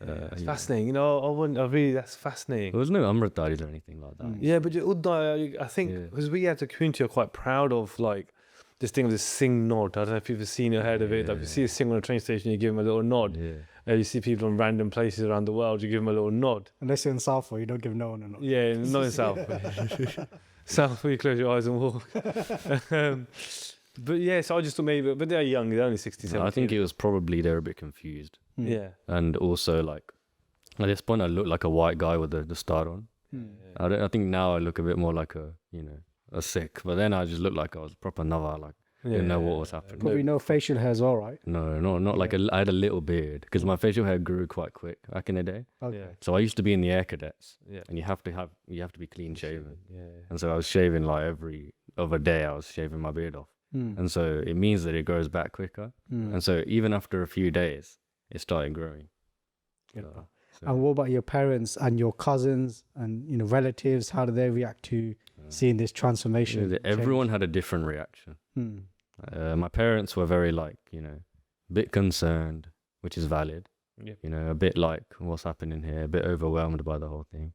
It's fascinating. You know, that's fascinating. There was no Amritdharis or anything like that. Yeah, but Uddai, I think, because we as a community are quite proud of like this thing of this Singh nod. I don't know if you've ever seen or heard of it. Like, if you see a Singh on a train station, you give him a little nod. Yeah. You see people in random places around the world, you give them a little nod. Unless you're in Southall, you don't give no one a nod. Yeah, not in South. South, where you close your eyes and walk. But yeah, so I just thought maybe, but they're young, they're only 67. I think it was probably they were a bit confused, Yeah. and also like at this point I looked like a white guy with the star on. I think now I look a bit more like a Sikh, but then I just looked like I was proper Nava, like didn't know what was happening. Probably no facial hair as well, right? No, not like I had a little beard because my facial hair grew quite quick back in the day. Okay. Yeah. So I used to be in the air cadets, Yeah. and you have to be clean shaven. Yeah. And so I was shaving like every other day. I was shaving my beard off, and so it means that it grows back quicker. And so even after a few days, it started growing. So, And what about your parents and your cousins and relatives? How do they react to seeing this transformation? everyone had a different reaction. My parents were very like a bit concerned, which is valid. Yep. A bit like what's happening here, a bit overwhelmed by the whole thing.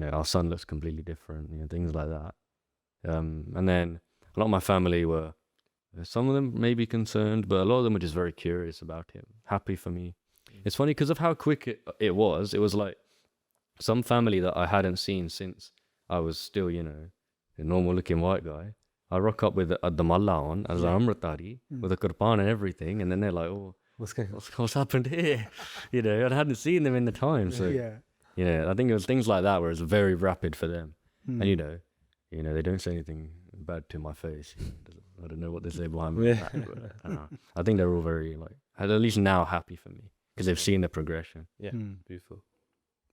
Our son looks completely different. Things like that. And then a lot of my family were, some of them may be concerned, but a lot of them were just very curious about him, happy for me. It's funny because of how quick it was. It was like some family that I hadn't seen since I was still, a normal looking white guy. I rock up with the malla on as an Amritdhari with a Kirpan and everything, and then they're like, "Oh, what's happened here?" I hadn't seen them in the time, so I think it was things like that where it's very rapid for them, and they don't say anything bad to my face. I don't know what they say behind my back, but I think they're all very at least now happy for me because they've seen the progression. Yeah, beautiful.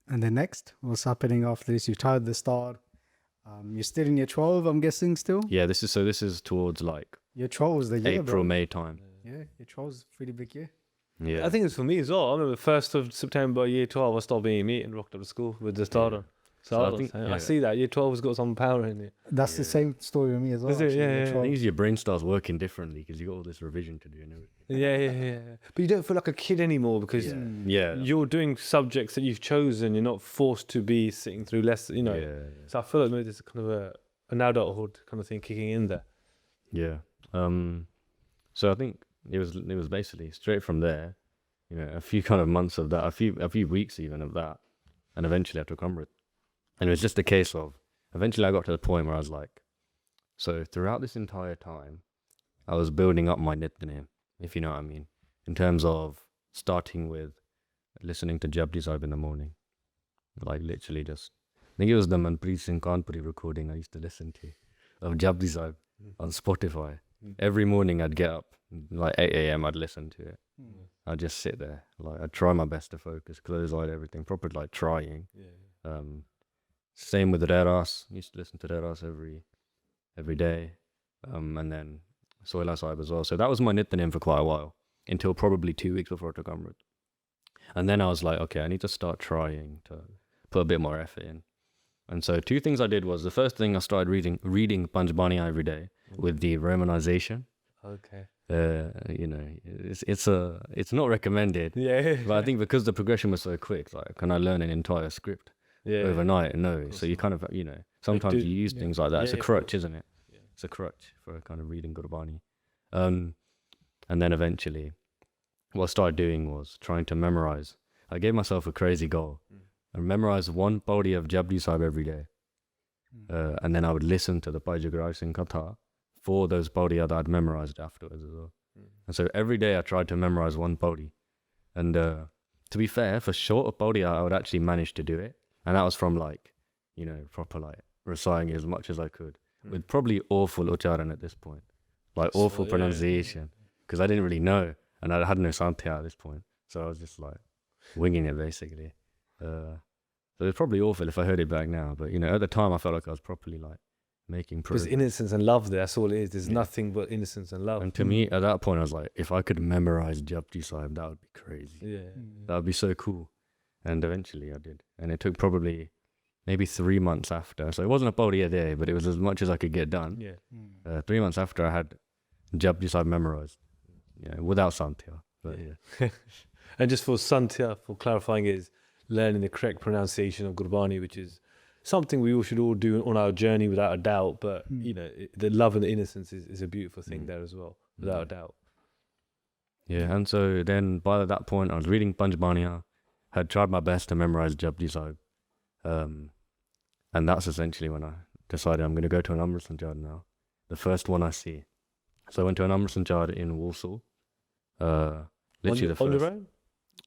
And then next, what's happening after this? You tied the star. You're still in year 12, I'm guessing still? Yeah, this is towards Year 12 was the year, April, bro. May time. Yeah, year 12 is a pretty big year. Yeah, I think it's for me as well. I remember 1st of September, year 12, I stopped being me and rocked up to school with the starter. So I see that year 12 has got some power in it. That's the same story with me as well. Is it? actually, Yeah, year yeah. 12. I think your brain starts working differently because you got all this revision to do and everything. Yeah. But you don't feel like a kid anymore because Yeah, you're doing subjects that you've chosen. You're not forced to be sitting through lessons, yeah. So I feel like maybe there's kind of an adulthood kind of thing kicking in there. Yeah. So I think it was basically straight from there, a few kind of months of that, a few weeks even of that, and eventually I took Amrit. And it was just a case of, eventually I got to the point where I was like, so throughout this entire time, I was building up my Nityanim, if you know what I mean, in terms of starting with listening to Japji Sahib in the morning, like literally just, I think it was the Manpreet Singh Kanpuri recording I used to listen to of Japji Sahib on Spotify. Every morning I'd get up, like 8 a.m. I'd listen to it. I'd just sit there, I'd try my best to focus, close eyed, everything, proper trying. Same with the Reras. Used to listen to Reras every day. And then Soila Sahib as well. So that was my Nityanim for quite a while, until probably 2 weeks before I took Amrit. And then I was like, okay, I need to start trying to put a bit more effort in. And so 2 things I did was, the first thing I started reading Panjbani every day with the romanization. Okay. It's not recommended. Yeah. But I think because the progression was so quick, can I learn an entire script overnight? No. So you kind of, sometimes you use things like that. It's a crutch, isn't it? Yeah. It's a crutch for kind of reading Gurbani. And then eventually, what I started doing was trying to memorize. I gave myself a crazy goal. I memorized 1 pauri of Japji Sahib every day. And then I would listen to the Bhai Jagraj Singh Katha for those pauri that I'd memorized afterwards as well. And so every day I tried to memorize 1 pauri. And to be fair, for short of Paudiya, I would actually manage to do it. And that was from like, you know, proper like reciting as much as I could with probably awful ucharan at this point, like awful pronunciation, because I didn't really know, and I had no Santhya at this point. So I was just like winging it basically. So it's probably awful if I heard it back now, but you know, at the time I felt like I was properly like making progress. There's innocence and love there. That's all it is. There's nothing but innocence and love. And to me, at that point, I was like, if I could memorize Japji Sahib, that would be crazy. Yeah. That would be so cool. And eventually I did. And it took probably maybe 3 months after. So it wasn't a Paudiya day, but it was as much as I could get done. Yeah. 3 months after I had Japji Sahib memorized, without Santhya. But yeah. And just for Santhya, for clarifying, is learning the correct pronunciation of Gurbani, which is something we all should all do on our journey without a doubt. But, you know, the love and the innocence is a beautiful thing there as well, without a doubt. Yeah, and so then by that point, I was reading Panchbaniya, had tried my best to memorize Japji Sahib. And that's essentially when I decided I'm going to go to an Amrit Sanchar now. The first one I see. So I went to an Amrit Sanchar in Walsall. Literally the first. On your own?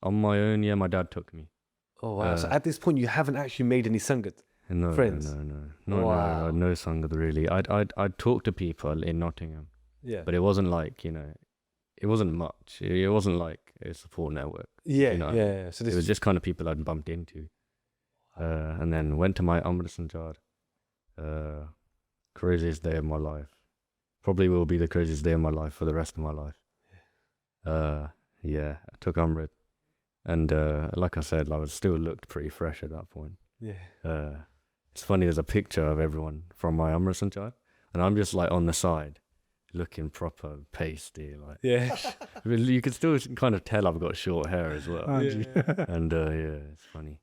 On my own, yeah, my dad took me. Oh, wow. So at this point, you haven't actually made any sangat? No, friends? No, no sangat really. I'd talk to people in Nottingham. Yeah. But it wasn't like, you know, it wasn't much. It wasn't like a support network. Yeah, you know? yeah. So it was just kind of people I'd bumped into. And then went to my Amrit Sanchar. Craziest day of my life. Probably will be the craziest day of my life for the rest of my life. Yeah, I took Amrit. And like I said, I still looked pretty fresh at that point. Yeah. It's funny, there's a picture of everyone from my Amrit Sanchar. And I'm just like on the side, looking proper pasty. Like, Yeah. you can still kind of tell I've got short hair as well. And yeah, it's funny.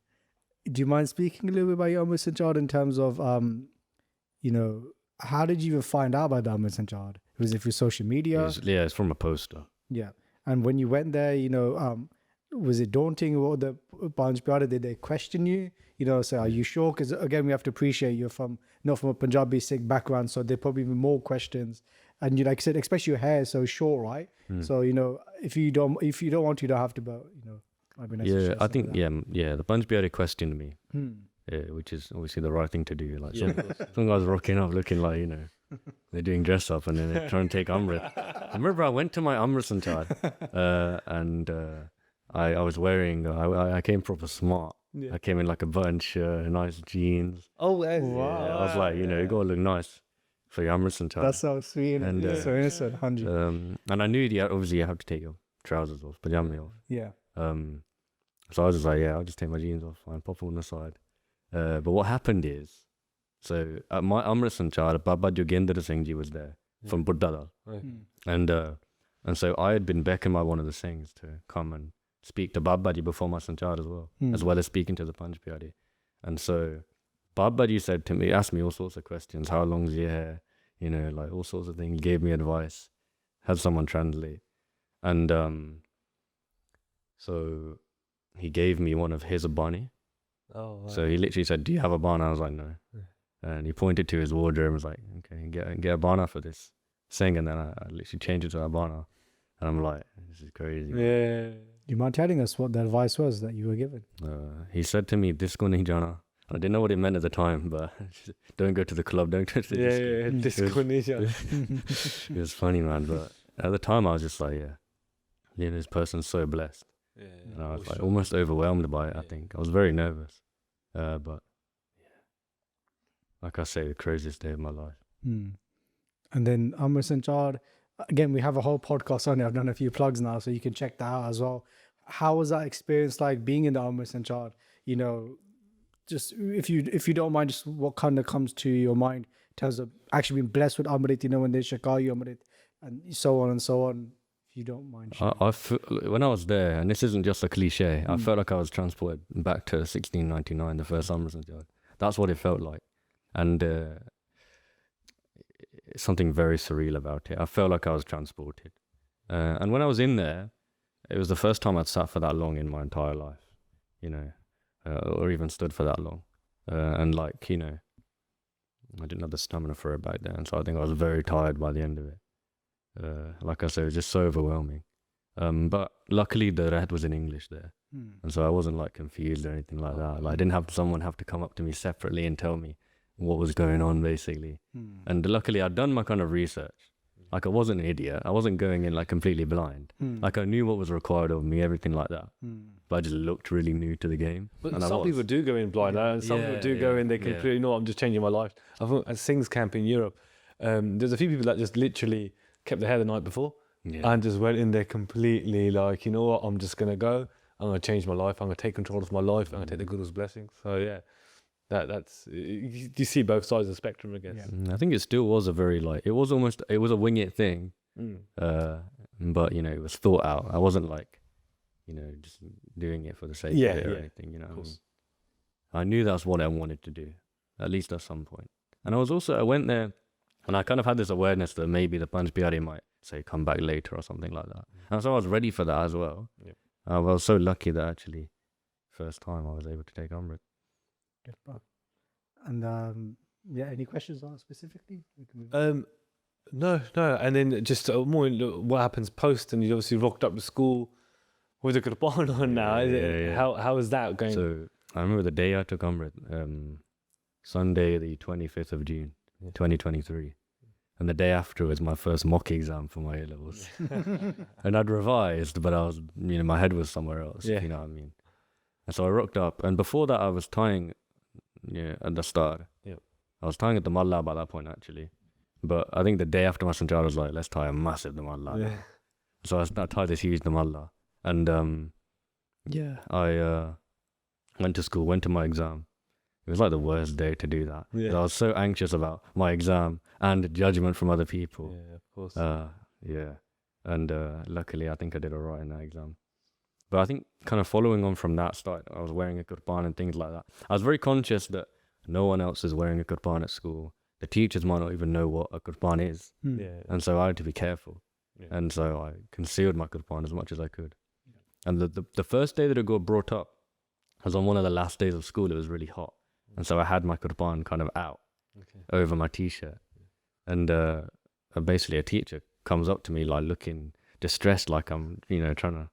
Do you mind speaking a little bit about your Amrit Sanchar in terms of, you know, how did you even find out about the Amrit Sanchar? Was it through social media? It's from a poster. Yeah. And when you went there, you know, was it daunting? What the Panchbani, did they question you? You know, say, are you sure? Because again, we have to appreciate you're not from a Punjabi Sikh background, so there probably be more questions. And you, like I said, especially your hair is so short, right? So, you know, if you don't want to, you don't have to, but, you know. Yeah, I think, the Punjabi questioned me, which is obviously the right thing to do. Like some guys rocking up looking like, you know, they're doing dress up and then they're trying to take Amrit. I remember I went to my Amrit Sanchar and I was wearing, I came proper smart. I came in like a button shirt, nice jeans. Oh, wow. Yeah, I was like, you know, you gotta look nice for your Amrit Sanchar. That's so sweet and so innocent, 100. And I knew obviously you have to take your trousers off, pajama off. Yeah. So I was just like, yeah, I'll just take my jeans off and pop on the side. But what happened is, so at my Amrit Sanchar, Baba Jogendra Singh Ji was there from Buddha. Right. And so I had been beckoned by one of the Singhs to come and speak to Babaji before my Sanchar as well as speaking to the Panchbani. And so Babaji said to me, asked me all sorts of questions. How long's your hair? You know, like all sorts of things. He gave me advice. Had someone translate. And so he gave me one of his Bani. Oh, wow. So he literally said, do you have a Bana? I was like, no. And he pointed to his wardrobe and was like, okay, get a Bana for this Singh. And then I literally changed it to a Bana. And I'm like, this is crazy. Yeah. Do you mind telling us what the advice was that you were given? He said to me, disco nahi jana. I didn't know what it meant at the time, but don't go to the club, don't go to the disco. Disco nahi jana. It was funny, man. But at the time, I was just like, yeah, this person's so blessed. Yeah, and I was like almost overwhelmed by it, I think. I was very nervous. But yeah, like I say, the craziest day of my life. And then Amrit Sanchar, again, we have a whole podcast on it. I've done a few plugs now, so you can check that out as well. How was that experience like being in the Amrit Sanchar? You know, just if you don't mind, just what kind of comes to your mind in terms of actually being blessed with Amrit, you know, when they shakar you Amrit and so on and so on. If you don't mind. When I was there, and this isn't just a cliche, I felt like I was transported back to 1699, the first Amrit Sanchar. That's what it felt like. And something very surreal about it. I felt like I was transported. And when I was in there, it was the first time I'd sat for that long in my entire life, you know, or even stood for that long. And like, you know, I didn't have the stamina for it back then. So I think I was very tired by the end of it. Like I said, it was just so overwhelming. But luckily the Rahat was in English there. And so I wasn't like confused or anything like that. Like I didn't have someone have to come up to me separately and tell me what was going on basically. And luckily I'd done my kind of research. Like I wasn't an idiot. I wasn't going in like completely blind. Like I knew what was required of me, everything like that. But I just looked really new to the game. But some people do go in blind, and some people do go in, they completely know, I'm just changing my life. I thought at Singh's camp in Europe, there's a few people that just literally kept their hair the night before and just went in there completely like, you know what, I'm just going to go. I'm going to change my life. I'm going to take control of my life. I'm going to take the Guru's blessings. So yeah, that's, you see both sides of the spectrum, I guess. I think it still was a very like, it was a wing it thing. But you know, it was thought out. I wasn't like, you know, just doing it for the sake of it or anything, you know. I knew that's what I wanted to do, at least at some point. And I went there and I kind of had this awareness that maybe the Panj Pyare might say come back later or something like that. And so I was ready for that as well. I was so lucky that actually first time I was able to take Amrit. And any questions on it specifically? No. And then just more what happens post, and you obviously rocked up to school with a Kirpan on now. How is that going? So I remember the day I took Amrit, Sunday the 25th of June, 2023. And the day after was my first mock exam for my A-levels. And I'd revised, but I was, you know, my head was somewhere else, you know what I mean? And so I rocked up, and before that I was tying at Dastar. I was tying at the Malla by that point actually. But I think the day after my Santhya I was like, let's tie a massive Damalla. So I tied this huge Damalla. And I went to school, went to my exam. It was like the worst day to do that. I was so anxious about my exam and judgment from other people. Yeah, of course. And luckily I think I did all right in that exam. But I think kind of following on from that I was wearing a Kirpan and things like that. I was very conscious that no one else is wearing a Kirpan at school. The teachers might not even know what a Kirpan is. And so I had to be careful. And so I concealed my Kirpan as much as I could. And the first day that it got brought up was on one of the last days of school. It was really hot. And so I had my Kirpan kind of out over my t-shirt. And basically a teacher comes up to me like looking distressed, like I'm, you know, trying to,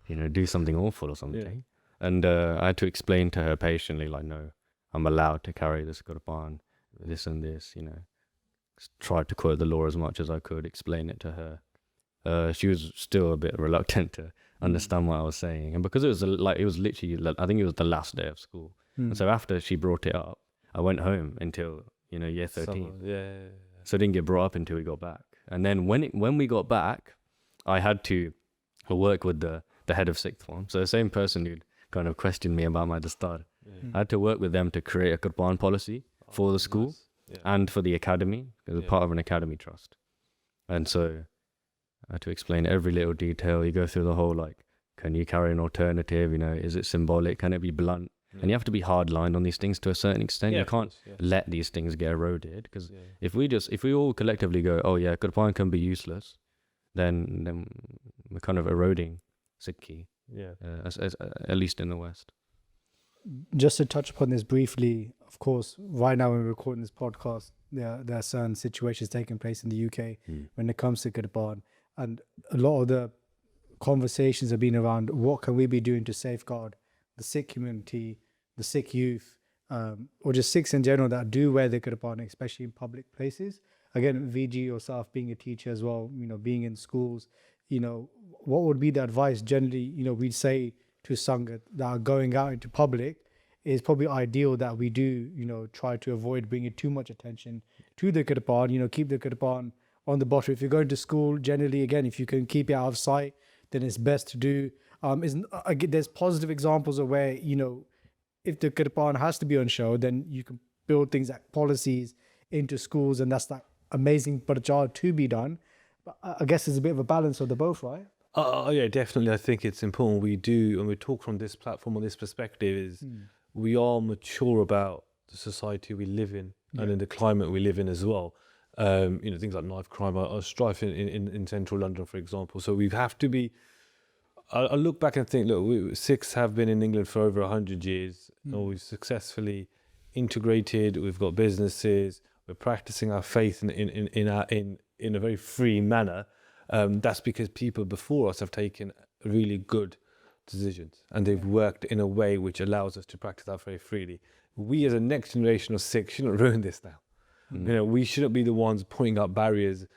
you know, do something awful or something. And I had to explain to her patiently, like, no, I'm allowed to carry this Kirpan, this and this, you know. Tried to quote the law as much as I could, explain it to her. She was still a bit reluctant to understand what I was saying. And because it was literally, I think it was the last day of school. And so after she brought it up, I went home until, you know, year 13. So it didn't get brought up until we got back. And then when we got back, I had to work with the head of sixth form. So the same person who'd kind of questioned me about my Dastar. I had to work with them to create a Kirpan policy for the school and for the academy, because it's part of an academy trust. And so I had to explain every little detail. You go through the whole, like, can you carry an alternative? You know, is it symbolic? Can it be blunt? And you have to be hard-lined on these things to a certain extent. You can't let these things get eroded, because if we all collectively go, oh yeah, Kirpan can be useless, then we're kind of eroding Sikhi, at least in the West. Just to touch upon this briefly, of course, right now when we're recording this podcast, there are certain situations taking place in the UK when it comes to Kirpan, and a lot of the conversations have been around what can we be doing to safeguard the Sikh community, the Sikh youth, or just Sikhs in general that do wear the Kirpan, especially in public places. Again, VG yourself being a teacher as well, you know, being in schools, you know, what would be the advice generally, you know, we'd say to Sangat that are going out into public is probably ideal that we do, you know, try to avoid bringing too much attention to the Kirpan, you know, keep the Kirpan on the bottom. If you're going to school, generally, again, if you can keep it out of sight, then it's best to do. There's positive examples of where, you know, if the Kirpan has to be on show, then you can build things like policies into schools, and that's like amazing prachar to be done. But I guess there's a bit of a balance of the both, right? Yeah, definitely. I think it's important we do, and we talk from this platform or this perspective, is we are mature about the society we live in and in the climate we live in as well. You know, things like knife crime are strife in central London, for example. So we have to be. I look back and think, look, Sikhs have been in England for over 100 years. And we've successfully integrated. We've got businesses. We're practicing our faith in a very free manner. That's because people before us have taken really good decisions and they've worked in a way which allows us to practice that very freely. We as a next generation of Sikhs shouldn't ruin this now. You know, we shouldn't be the ones putting up barriers.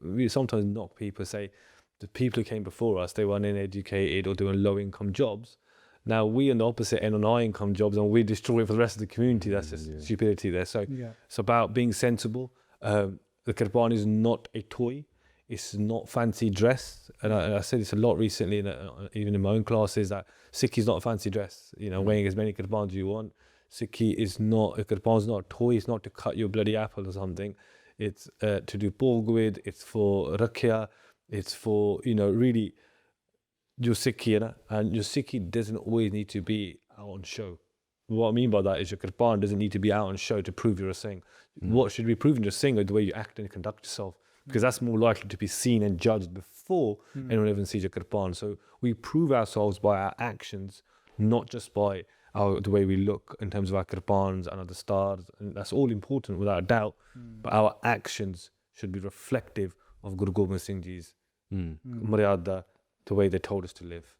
We sometimes knock people, say the people who came before us, they were uneducated or doing low income jobs. Now we on the opposite end on high income jobs and we destroy it for the rest of the community. That's just stupidity there. So it's about being sensible. The Kirpan is not a toy. It's not fancy dress. And I said this a lot recently, even in my own classes, that Sikhi is not a fancy dress. You know, wearing as many Kirpans as you want. Sikhi is not, a Kirpan is not a toy. It's not to cut your bloody apple or something. It's to do Bhagwad. It's for Rakhya. It's for, you know, really your Sikhi. And your Sikhi doesn't always need to be out on show. What I mean by that is your Kirpan doesn't need to be out on show to prove you're a Singh. What should be proven to a Singh is the way you act and conduct yourself. Because that's more likely to be seen and judged before anyone even sees your Kirpan. So we prove ourselves by our actions, not just by the way we look in terms of our Kirpans and our Dastars. And that's all important without a doubt. But our actions should be reflective of Guru Granth Sahib Ji's Maryada, the way they told us to live.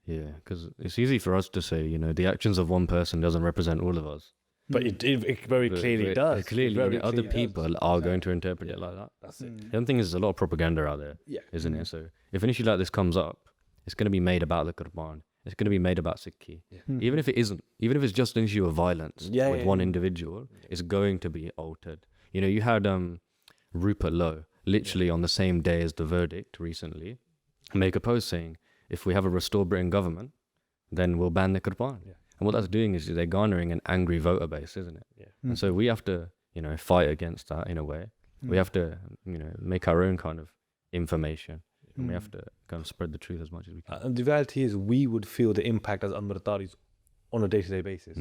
Yeah, because it's easy for us to say, you know, the actions of one person doesn't represent all of us. But it very clearly does. Clearly, other people are going to interpret it like that. That's it. The other thing is there's a lot of propaganda out there, isn't it? So if an issue like this comes up, it's going to be made about the Kirpan. It's going to be made about Sikhi. Even if it isn't, even if it's just an issue of violence with one individual, it's going to be altered. You know, you had Rupert Lowe, literally on the same day as the verdict recently, make a post saying, if we have a Restore Britain government, then we'll ban the Kirpan. And what that's doing is they're garnering an angry voter base, isn't it? And so we have to, you know, fight against that in a way. We have to, you know, make our own kind of information. And we have to kind of spread the truth as much as we can. And the reality is we would feel the impact as Amritdharis on a day-to-day basis.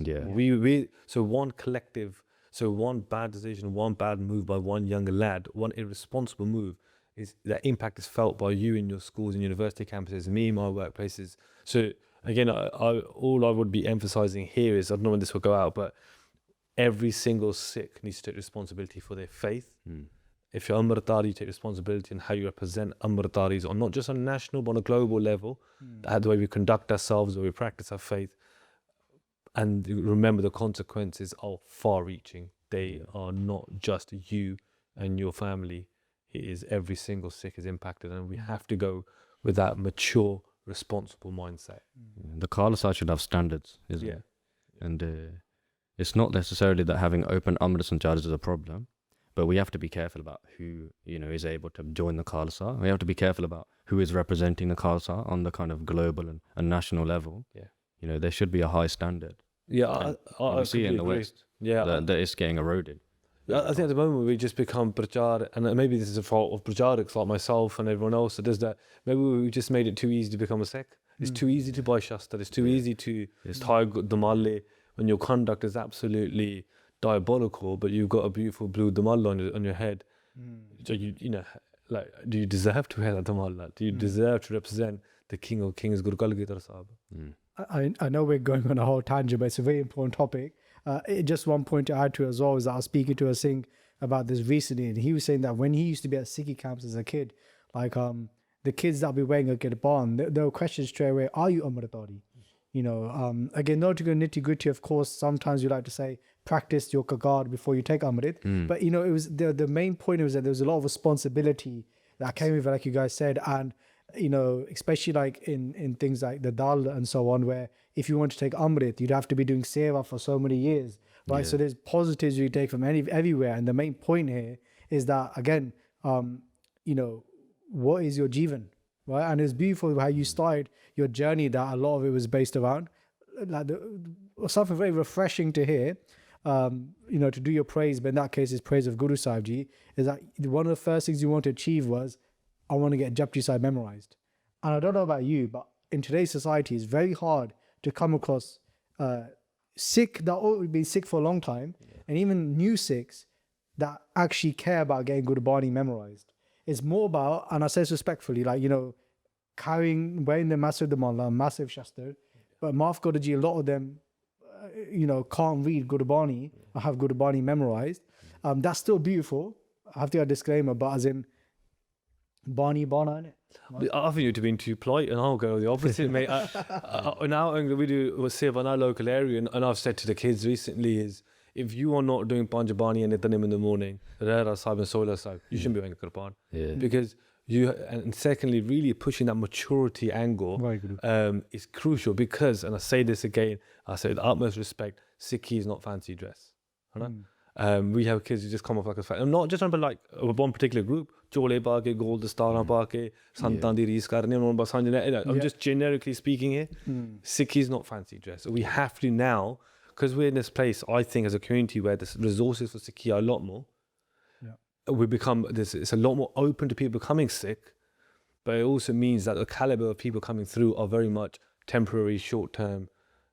So one bad decision, one bad move by one young lad, one irresponsible move, is that impact is felt by you in your schools and university campuses, me in my workplaces. So again, all I would be emphasizing here is, I don't know when this will go out, but every single Sikh needs to take responsibility for their faith. If you're Amritdhari, you take responsibility in how you represent Amritdharis, on not just on a national, but on a global level, the way we conduct ourselves, the way we practice our faith. And remember, the consequences are far-reaching. They are not just you and your family. It is every single Sikh is impacted, and we have to go with that mature, responsible mindset. The Khalsa should have standards, isn't it? And it's not necessarily that having open Amrits and Chardis is a problem, but we have to be careful about who, you know, is able to join the Khalsa. We have to be careful about who is representing the Khalsa on the kind of global and national level. You know, there should be a high standard. I see it in the West. That it's getting eroded. I think at the moment we just become prachar, and maybe this is a fault of prachariks like myself and everyone else that does that. Maybe we just made it too easy to become a Sikh. It's too easy to buy Shastra. It's too easy to tie Damalle when your conduct is absolutely diabolical, but you've got a beautiful blue Damal on your head. So you know, like, do you deserve to wear that Damal? Do you deserve to represent the King of Kings, Guru Granth Sahib Ji? I know we're going on a whole tangent, but it's a very important topic. Just one point to add to as well is that I was speaking to a Singh about this recently, and he was saying that when he used to be at Sikhi camps as a kid, like the kids that be wearing a kirpan, they'll question straight away, are you Amritdhari? You know, again, not to go nitty gritty, of course, sometimes you like to say, practice your kagad before you take Amrit. But, you know, it was the main point was that there was a lot of responsibility that came with it, like you guys said. And, you know, especially like in things like the dal and so on, where if you want to take Amrit, you'd have to be doing seva for so many years, right? So there's positives you take from everywhere. And the main point here is that, again, you know, what is your jivan, right? And it's beautiful how you started your journey, that a lot of it was based around like something very refreshing to hear, you know, to do your praise, but in that case it's praise of Guru Sahib Ji, is that one of the first things you want to achieve was, I want to get Japji Sahib memorized. And I don't know about you, but in today's society it's very hard to come across Sikh that have been Sikh for a long time, and even new Sikhs that actually care about getting Gurbani memorized. It's more about, and I say this respectfully, like, you know, wearing the massive Damala, massive Shastar, but Maaf Kodaji, a lot of them, you know, can't read Gurbani or have Gurbani memorized. That's still beautiful. I have to have a disclaimer, but as in, Bani Bana, innit? I think you're being too polite, and I'll go the opposite, mate. Now we do Siv in our local area, and I've said to the kids recently is, if you are not doing Panjabani and Nithanim in the morning, Rera Sahib and Sola Sahib, you shouldn't be wearing Kirpan. Yeah. Because and secondly, really pushing that maturity angle is crucial because, and I say this again, I say with the utmost respect, Sikhi is not fancy dress. We have kids who just come off like a I'm not just talking about like one particular group. Chole paake, gold, Dastar paake, Santan di rees karne, I'm just generically speaking here. Sikhi is not fancy dress. We have to now, because we're in this place, I think, as a community where the resources for Sikhi are a lot more. We become it's a lot more open to people becoming Sikh, but it also means that the caliber of people coming through are very much temporary, short term.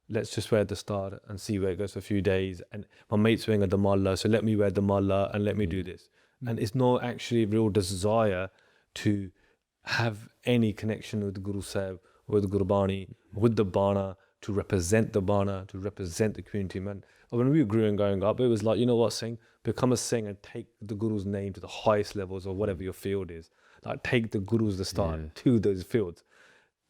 Let's just wear the star and see where it goes for a few days. And my mate's wearing a damalla, so let me wear damalla and let me do this. And it's not actually a real desire to have any connection with Guru Sahib, with Gurbani, with the Bana, to represent the Bana, to represent the community, man. When we were growing up, it was like, you know what, Singh? Become a Singh and take the Guru's name to the highest levels or whatever your field is. Like, take the Guru's the start to those fields.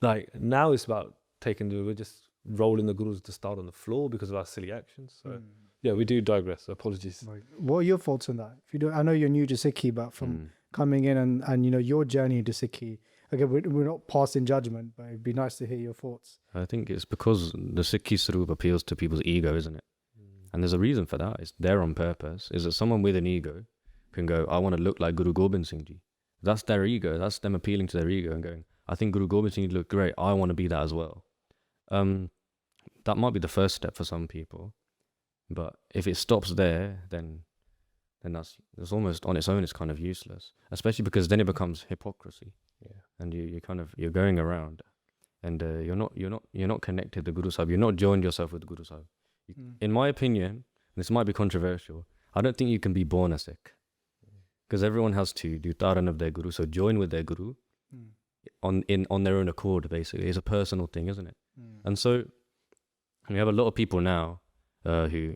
Like, now it's about we're just rolling the Guru's the start on the floor because of our silly actions. So, yeah, we do digress. Apologies. Right. What are your thoughts on that? If you don't, I know you're new to Sikhi, but from coming in and you know, your journey into Sikhi, again, we're not passing judgment, but it'd be nice to hear your thoughts. I think it's because the Sikhi Sarup appeals to people's ego, isn't it? And there's a reason for that. It's there on purpose. Is that someone with an ego can go, I want to look like Guru Granth Sahib Ji. That's their ego. That's them appealing to their ego and going, I think Guru Granth Sahib Ji look great. I want to be that as well. That might be the first step for some people. But if it stops there, then that's almost on its own, it's kind of useless. Especially because then it becomes hypocrisy. Yeah. And you're going around and you're not connected to Guru Sahib. You're not joined yourself with Guru Sahib. In my opinion, this might be controversial, I don't think you can be born a Sikh. Because everyone has to do taran of their Guru, so join with their Guru on their own accord, basically. It's a personal thing, isn't it? And so we have a lot of people now who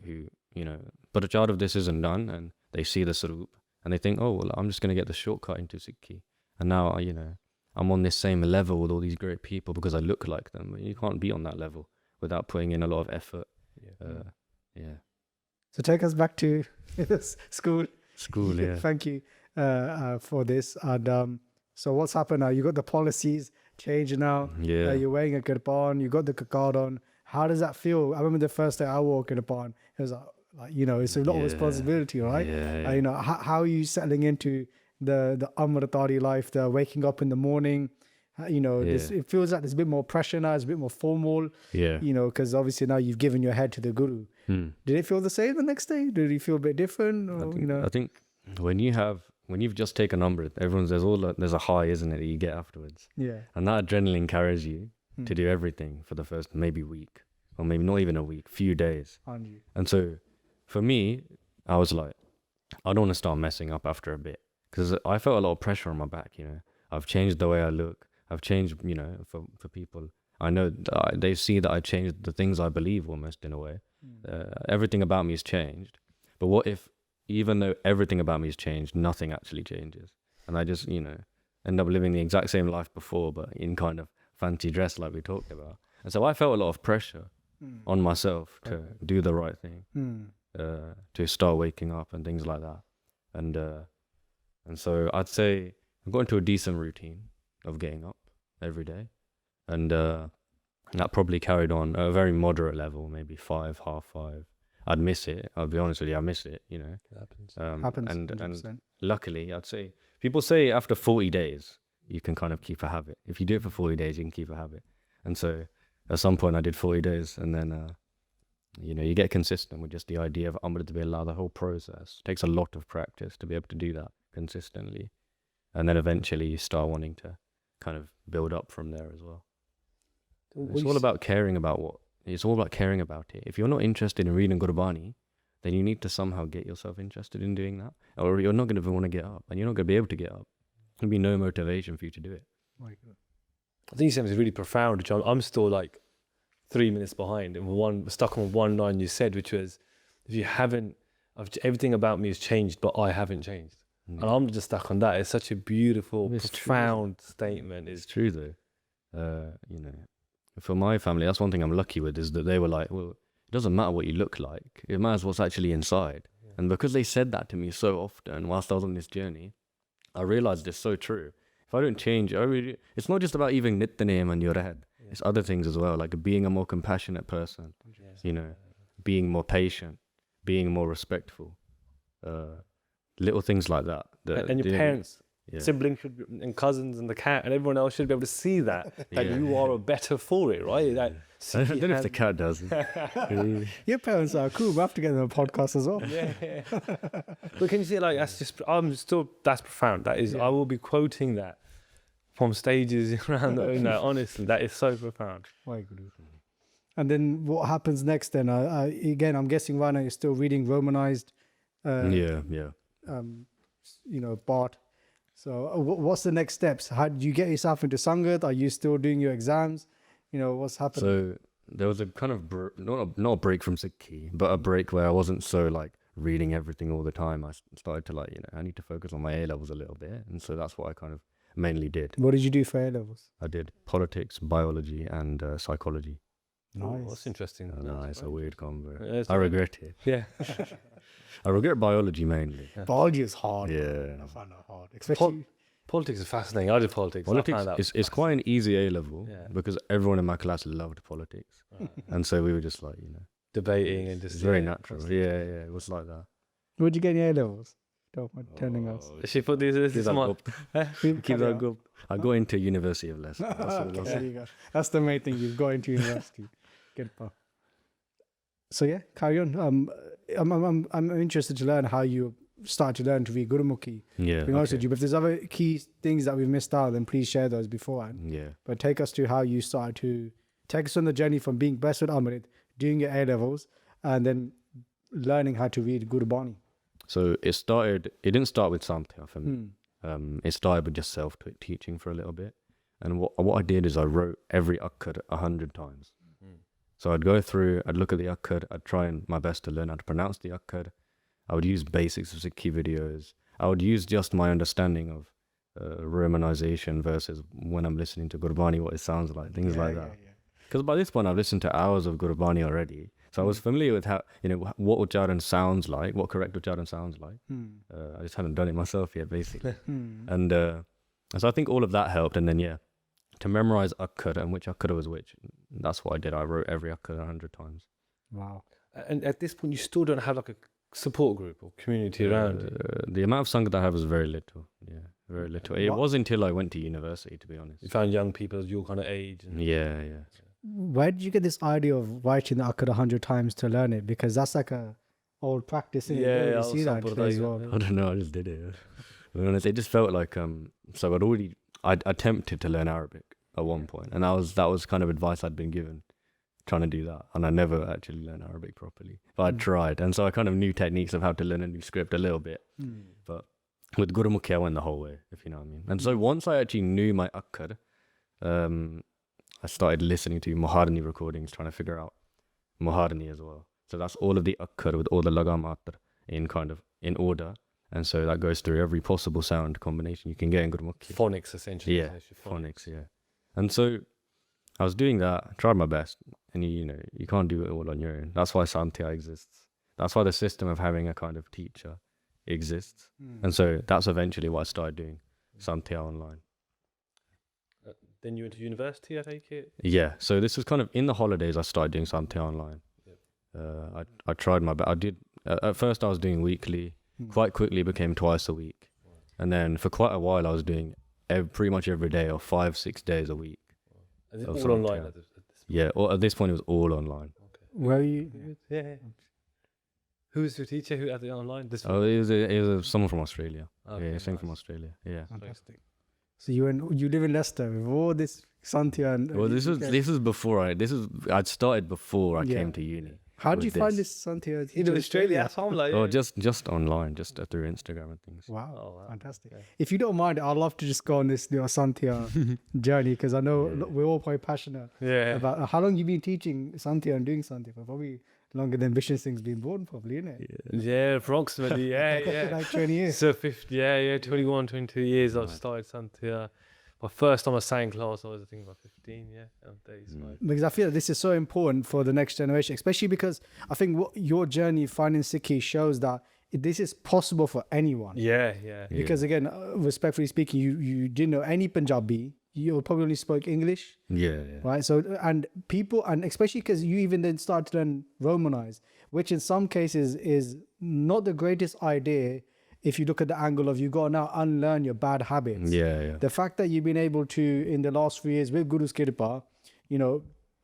you know, but a child of this isn't done, and they see the Sarup and they think, oh, well, I'm just going to get the shortcut into Sikhi. And now, you know, I'm on this same level with all these great people because I look like them. But you can't be on that level without putting in a lot of effort. So take us back to school. Yeah. Thank you for this. And so what's happened now? You got the policies changed now. Yeah. You're wearing a kirpan. You got the kakad on. How does that feel? I remember the first day I wore a kirpan. It was like, you know, it's a lot of responsibility, right? You know, how are you settling into the Amritdhari life, the waking up in the morning? You know, it feels like there's a bit more pressure now. It's a bit more formal. Yeah. You know, because obviously now you've given your head to the Guru. Did it feel the same the next day? Did you feel a bit different? Or, I think when you've just taken Amrit, there's a high, isn't it, that you get afterwards. Yeah. And that adrenaline carries you to do everything for the first maybe week, or maybe not even a week, few days. And so for me, I was like, I don't want to start messing up after a bit, because I felt a lot of pressure on my back. You know, I've changed the way I look. I've changed, you know, for people. I know that they see that I changed the things I believe almost in a way. Everything about me has changed. But what if, even though everything about me has changed, nothing actually changes? And I just, you know, end up living the exact same life before, but in kind of fancy dress like we talked about. And so I felt a lot of pressure on myself to do the right thing, to start waking up and things like that. And so I'd say I got into a decent routine of getting up every day, and that probably carried on at a very moderate level, maybe 5, half 5. I'd miss it. I'll be honest with you, I miss it. You know, it happens. And luckily, I'd say people say after 40 days you can kind of keep a habit. If you do it for 40 days, you can keep a habit. And so at some point I did 40 days, and then you know, you get consistent with just the idea of Amritdhari. The whole process takes a lot of practice to be able to do that consistently, and then eventually you start wanting to kind of build up from there as well. It's all about caring about it. If you're not interested in reading Gurbani, then you need to somehow get yourself interested in doing that, or you're not going to want to get up, and you're not going to be able to get up. There'll be no motivation for you to do it. I think you said something really profound, which I'm still like 3 minutes behind, and stuck on one line you said, which was, everything about me has changed, but I haven't changed. And I'm just stuck on that. It's such a beautiful, It's true. profound statement. It's true though. You know, for my family, that's one thing I'm lucky with, is that they were like, well, it doesn't matter what you look like. It matters what's actually inside. Yeah. And because they said that to me so often whilst I was on this journey, I realized it's so true. If I don't change, it's not just about even Nityanem and your head. Yeah. It's other things as well, like being a more compassionate person, you know, being more patient, being more respectful. Little things like that. And your parents, yeah. siblings should be, and cousins and the cat and everyone else should be able to see that you are better for it, right? That I don't know if the cat does. Your parents are cool. We have to get them a podcast as well. Yeah. But can you see, like, that's profound. That is, I will be quoting that from stages around honestly, that is so profound. And then what happens next then? Again, I'm guessing right now you're still reading Romanized, Bart. So what's the next steps? How did you get yourself into Sangat? Are you still doing your exams? What's happening? So there was a kind of, not a break from Sikhi, but a break where I wasn't so like reading everything all the time. I started to I need to focus on my A-levels a little bit. And so that's what I kind of mainly did. What did you do for A-levels? I did politics, biology, and psychology. Nice. Oh, that's interesting. It's a weird combo. It's I regret it. Yeah. I regret biology mainly. Biology is hard. Yeah. I find that hard. Especially Politics is fascinating. I did politics. It's quite an easy A-level Yeah. because everyone in my class loved politics. And so we were just like, debating and just it's very natural. Yeah, it was like that. what did you get in your A-levels? Don't mind telling us. She put this Keep that smart. up. I go into University of Leicester. That's all I'll Okay, say. there you go. That's the main thing. You've got into university. Kirpan. So yeah, carry on. I'm interested to learn how you started to learn to read Gurmukhi. Yeah. To be honest with you, but if there's other key things that we've missed out, then please share those beforehand. Yeah. But take us to how you started to take us on the journey from being blessed with Amrit, doing your A-levels, and then learning how to read Gurbani. So it didn't start with Santhya for me. It started with just self-teaching for a little bit. And what I did is I wrote every akkad 100 times. So I'd go through, I'd look at the akkad, I'd try my best to learn how to pronounce the akkad. I would use Basics of Sikhi videos. I would use just my understanding of romanization versus when I'm listening to Gurbani, what it sounds like, things like that. Because by this point, I've listened to hours of Gurbani already. So I was familiar with how, what Ucharan sounds like, what correct Ucharan sounds like. I just hadn't done it myself yet, basically. And so I think all of that helped. And then, to memorize akkad and which akkad was which, that's what I did. I wrote every akkad 100 times. Wow. And at this point, you still don't have like a support group or community around you? The amount of sangat I have is very little. Yeah, very little. It was until I went to university, to be honest. You found young people your kind of age? And Yeah. Where did you get this idea of writing the akkad 100 times to learn it? Because that's like a old practice. Isn't it? You don't really see that today as well. I don't know. I just did it. To be honest, it just felt like so I'd attempted to learn Arabic at one point, and that was kind of advice I'd been given, trying to do that, and I never actually learned Arabic properly, but I tried, and so I kind of knew techniques of how to learn a new script a little bit. But with Gurmukhi, I went the whole way, if you know what I mean. And so once I actually knew my akkad, I started listening to Muharani recordings, trying to figure out Muharani as well. So that's all of the akkad with all the lagamat in order. And so that goes through every possible sound combination you can get in Gurmukhi. Phonics, essentially. Yeah, phonics, yeah. And so I was doing that, I tried my best, and you can't do it all on your own. That's why Santhya exists. That's why the system of having a kind of teacher exists. And so that's eventually what I started doing, Santhya online. Then you went to university, I take it? Yeah, so this was kind of in the holidays I started doing Santhya online. I tried my best. I did, at first I was doing weekly, quite quickly it became twice a week. And then for quite a while I was doing pretty much every day or 5-6 days a week. Is it all online at this Yeah, at this point it was all online. Okay. Where are you? Yeah. Who was your teacher who had it online? It was someone from Australia. Okay, same from Australia. Yeah. Fantastic. So you live in Leicester with all this Santhya and... Well, this was before I'd started before I came to uni. How did you with find this. this Santhya? In Australia, that's how I'm like... Oh, just online, just through Instagram and things. Wow, fantastic. Yeah. If you don't mind, I'd love to just go on this Santhya journey, because I know we're all quite passionate Yeah. about how long you've been teaching Santhya and doing Santhya for. Probably longer than Bishan Singh's been born, probably, isn't it? Yeah, approximately. Yeah. Like 20 years. So 21, 22 years I've started Santhya. My first time I sang class, I was, I think, about 15, on days. Because I feel this is so important for the next generation, especially because I think what your journey finding Sikhi shows that this is possible for anyone. Yeah. Because again, respectfully speaking, you didn't know any Punjabi. You probably only spoke English. Yeah. Right. So, and people, and especially because you even then start to learn Romanized, which in some cases is not the greatest idea. If you look at the angle of you got to now unlearn your bad habits. Yeah. The fact that you've been able to, in the last 3 years with Guru's Kirpa,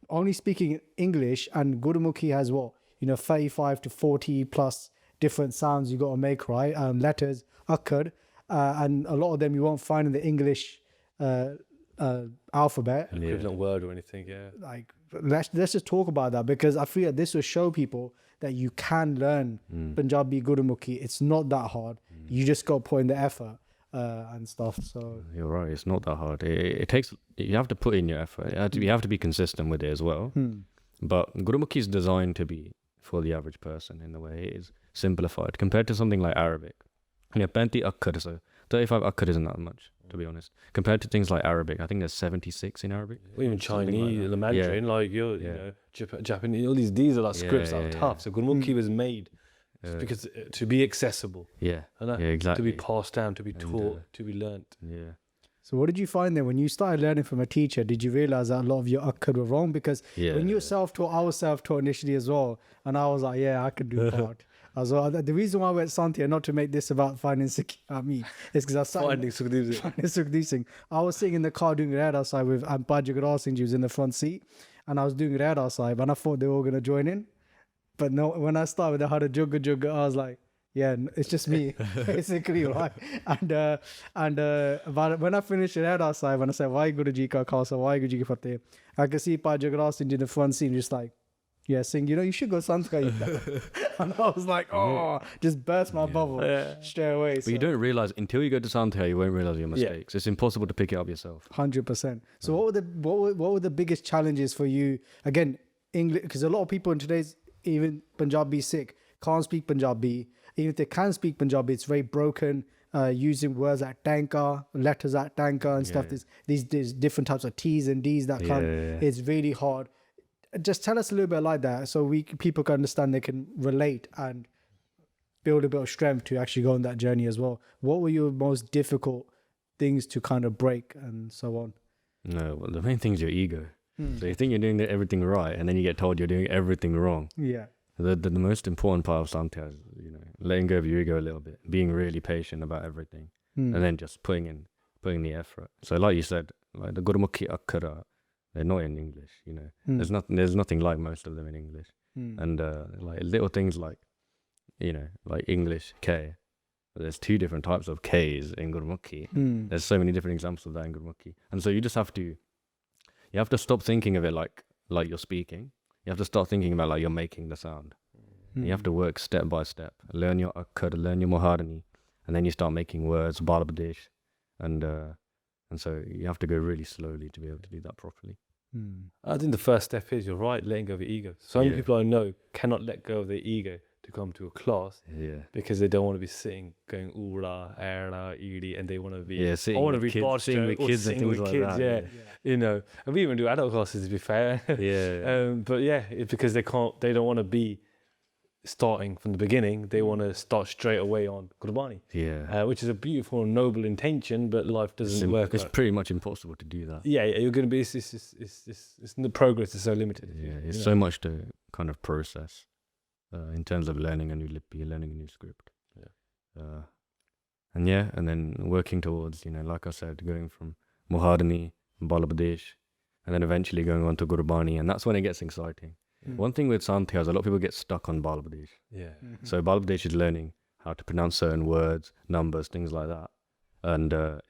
only speaking English, and Gurmukhi has 35 to 40 plus different sounds you got to make, right? Letters, akkad, and a lot of them you won't find in the English alphabet. Equivalent word or anything, Like, let's just talk about that, because I feel that this will show people that you can learn Punjabi Gurmukhi. It's not that hard. You just got to put in the effort and stuff. So you're right. It's not that hard. It takes. You have to put in your effort. You have to be consistent with it as well. But Gurmukhi is designed to be for the average person in the way it is simplified compared to something like Arabic. 20 akkad, so 35 akkad isn't that much, to be honest. Compared to things like Arabic, I think there's 76 in Arabic. Or even Chinese, the Mandarin, Japanese, all these are like scripts that are tough. So Gurmukhi was made because to be accessible. Exactly. To be passed down, to be taught, to be learnt. Yeah. So what did you find then when you started learning from a teacher? Did you realize that a lot of your akkad were wrong? Because when you were self-taught, I was self-taught initially as well, and I was like, I could do part. The reason why I went Santhya, not to make this about finding Sikhi, is because I started finding Sukhdeep Singh. I was sitting in the car doing Rehra Sahib with Bhai Jagraj Singh Ji was in the front seat, and I was doing Rehra Sahib, and I thought they were all going to join in. But no, when I started with the Hara Jugga Jugga, I was like, it's just me, basically, right? And when I finished Rehra Sahib, when I said, Vaheguru Ji Ka Khalsa, Vaheguru Ji Ki Fateh, I could see Bhai Jagraj Singh in the front seat, just like, Singh, you should go Santhya. And I was like, just burst my bubble straight away. But you don't realize, until you go to Santhya, you won't realize your mistakes. It's impossible to pick it up yourself. 100%. So what were the biggest challenges for you? Again, English, because a lot of people in today's, even Punjabi Sikh, can't speak Punjabi. Even if they can speak Punjabi, it's very broken, using words like tanka, letters like tanka and stuff. There's different types of T's and D's that it's really hard. Just tell us a little bit like that, so people can understand, they can relate and build a bit of strength to actually go on that journey as well. What were your most difficult things to kind of break and so on? No, well, the main thing is your ego. So you think you're doing everything right, and then you get told you're doing everything wrong. Yeah. The most important part of Santhya is, letting go of your ego a little bit, being really patient about everything, and then just putting the effort. So like you said, like the Gurmukhi akkara, they're not in English, There's nothing like most of them in English. And like little things like, like English K. There's 2 different types of Ks in Gurmukhi. There's so many different examples of that in Gurmukhi. And so you just have to stop thinking of it like you're speaking. You have to start thinking about like you're making the sound. You have to work step by step. Learn your akkad, learn your Mohadani, and then you start making words, Balabadesh, and so you have to go really slowly to be able to do that properly. I think the first step is, you're right, letting go of your ego. So many people I know cannot let go of their ego to come to a class because they don't want to be sitting going ura, era, edi, and they want to be sitting I want to with be kids, sitting with kids and things like that. And we even do adult classes, to be fair. But it's because they don't want to be starting from the beginning. They want to start straight away on Gurbani, which is a beautiful and noble intention, but life doesn't work. It's pretty much impossible to do that. You're going to be it's the progress is so limited. It's so much to kind of process in terms of learning a new lipi, learning a new script, and then working towards, like I said, going from Mohadani, Balabadesh, and then eventually going on to Gurbani, and that's when it gets exciting. One thing with Santhya is a lot of people get stuck on Balabadesh. So Balabadesh is learning how to pronounce certain words, numbers, things like that. And that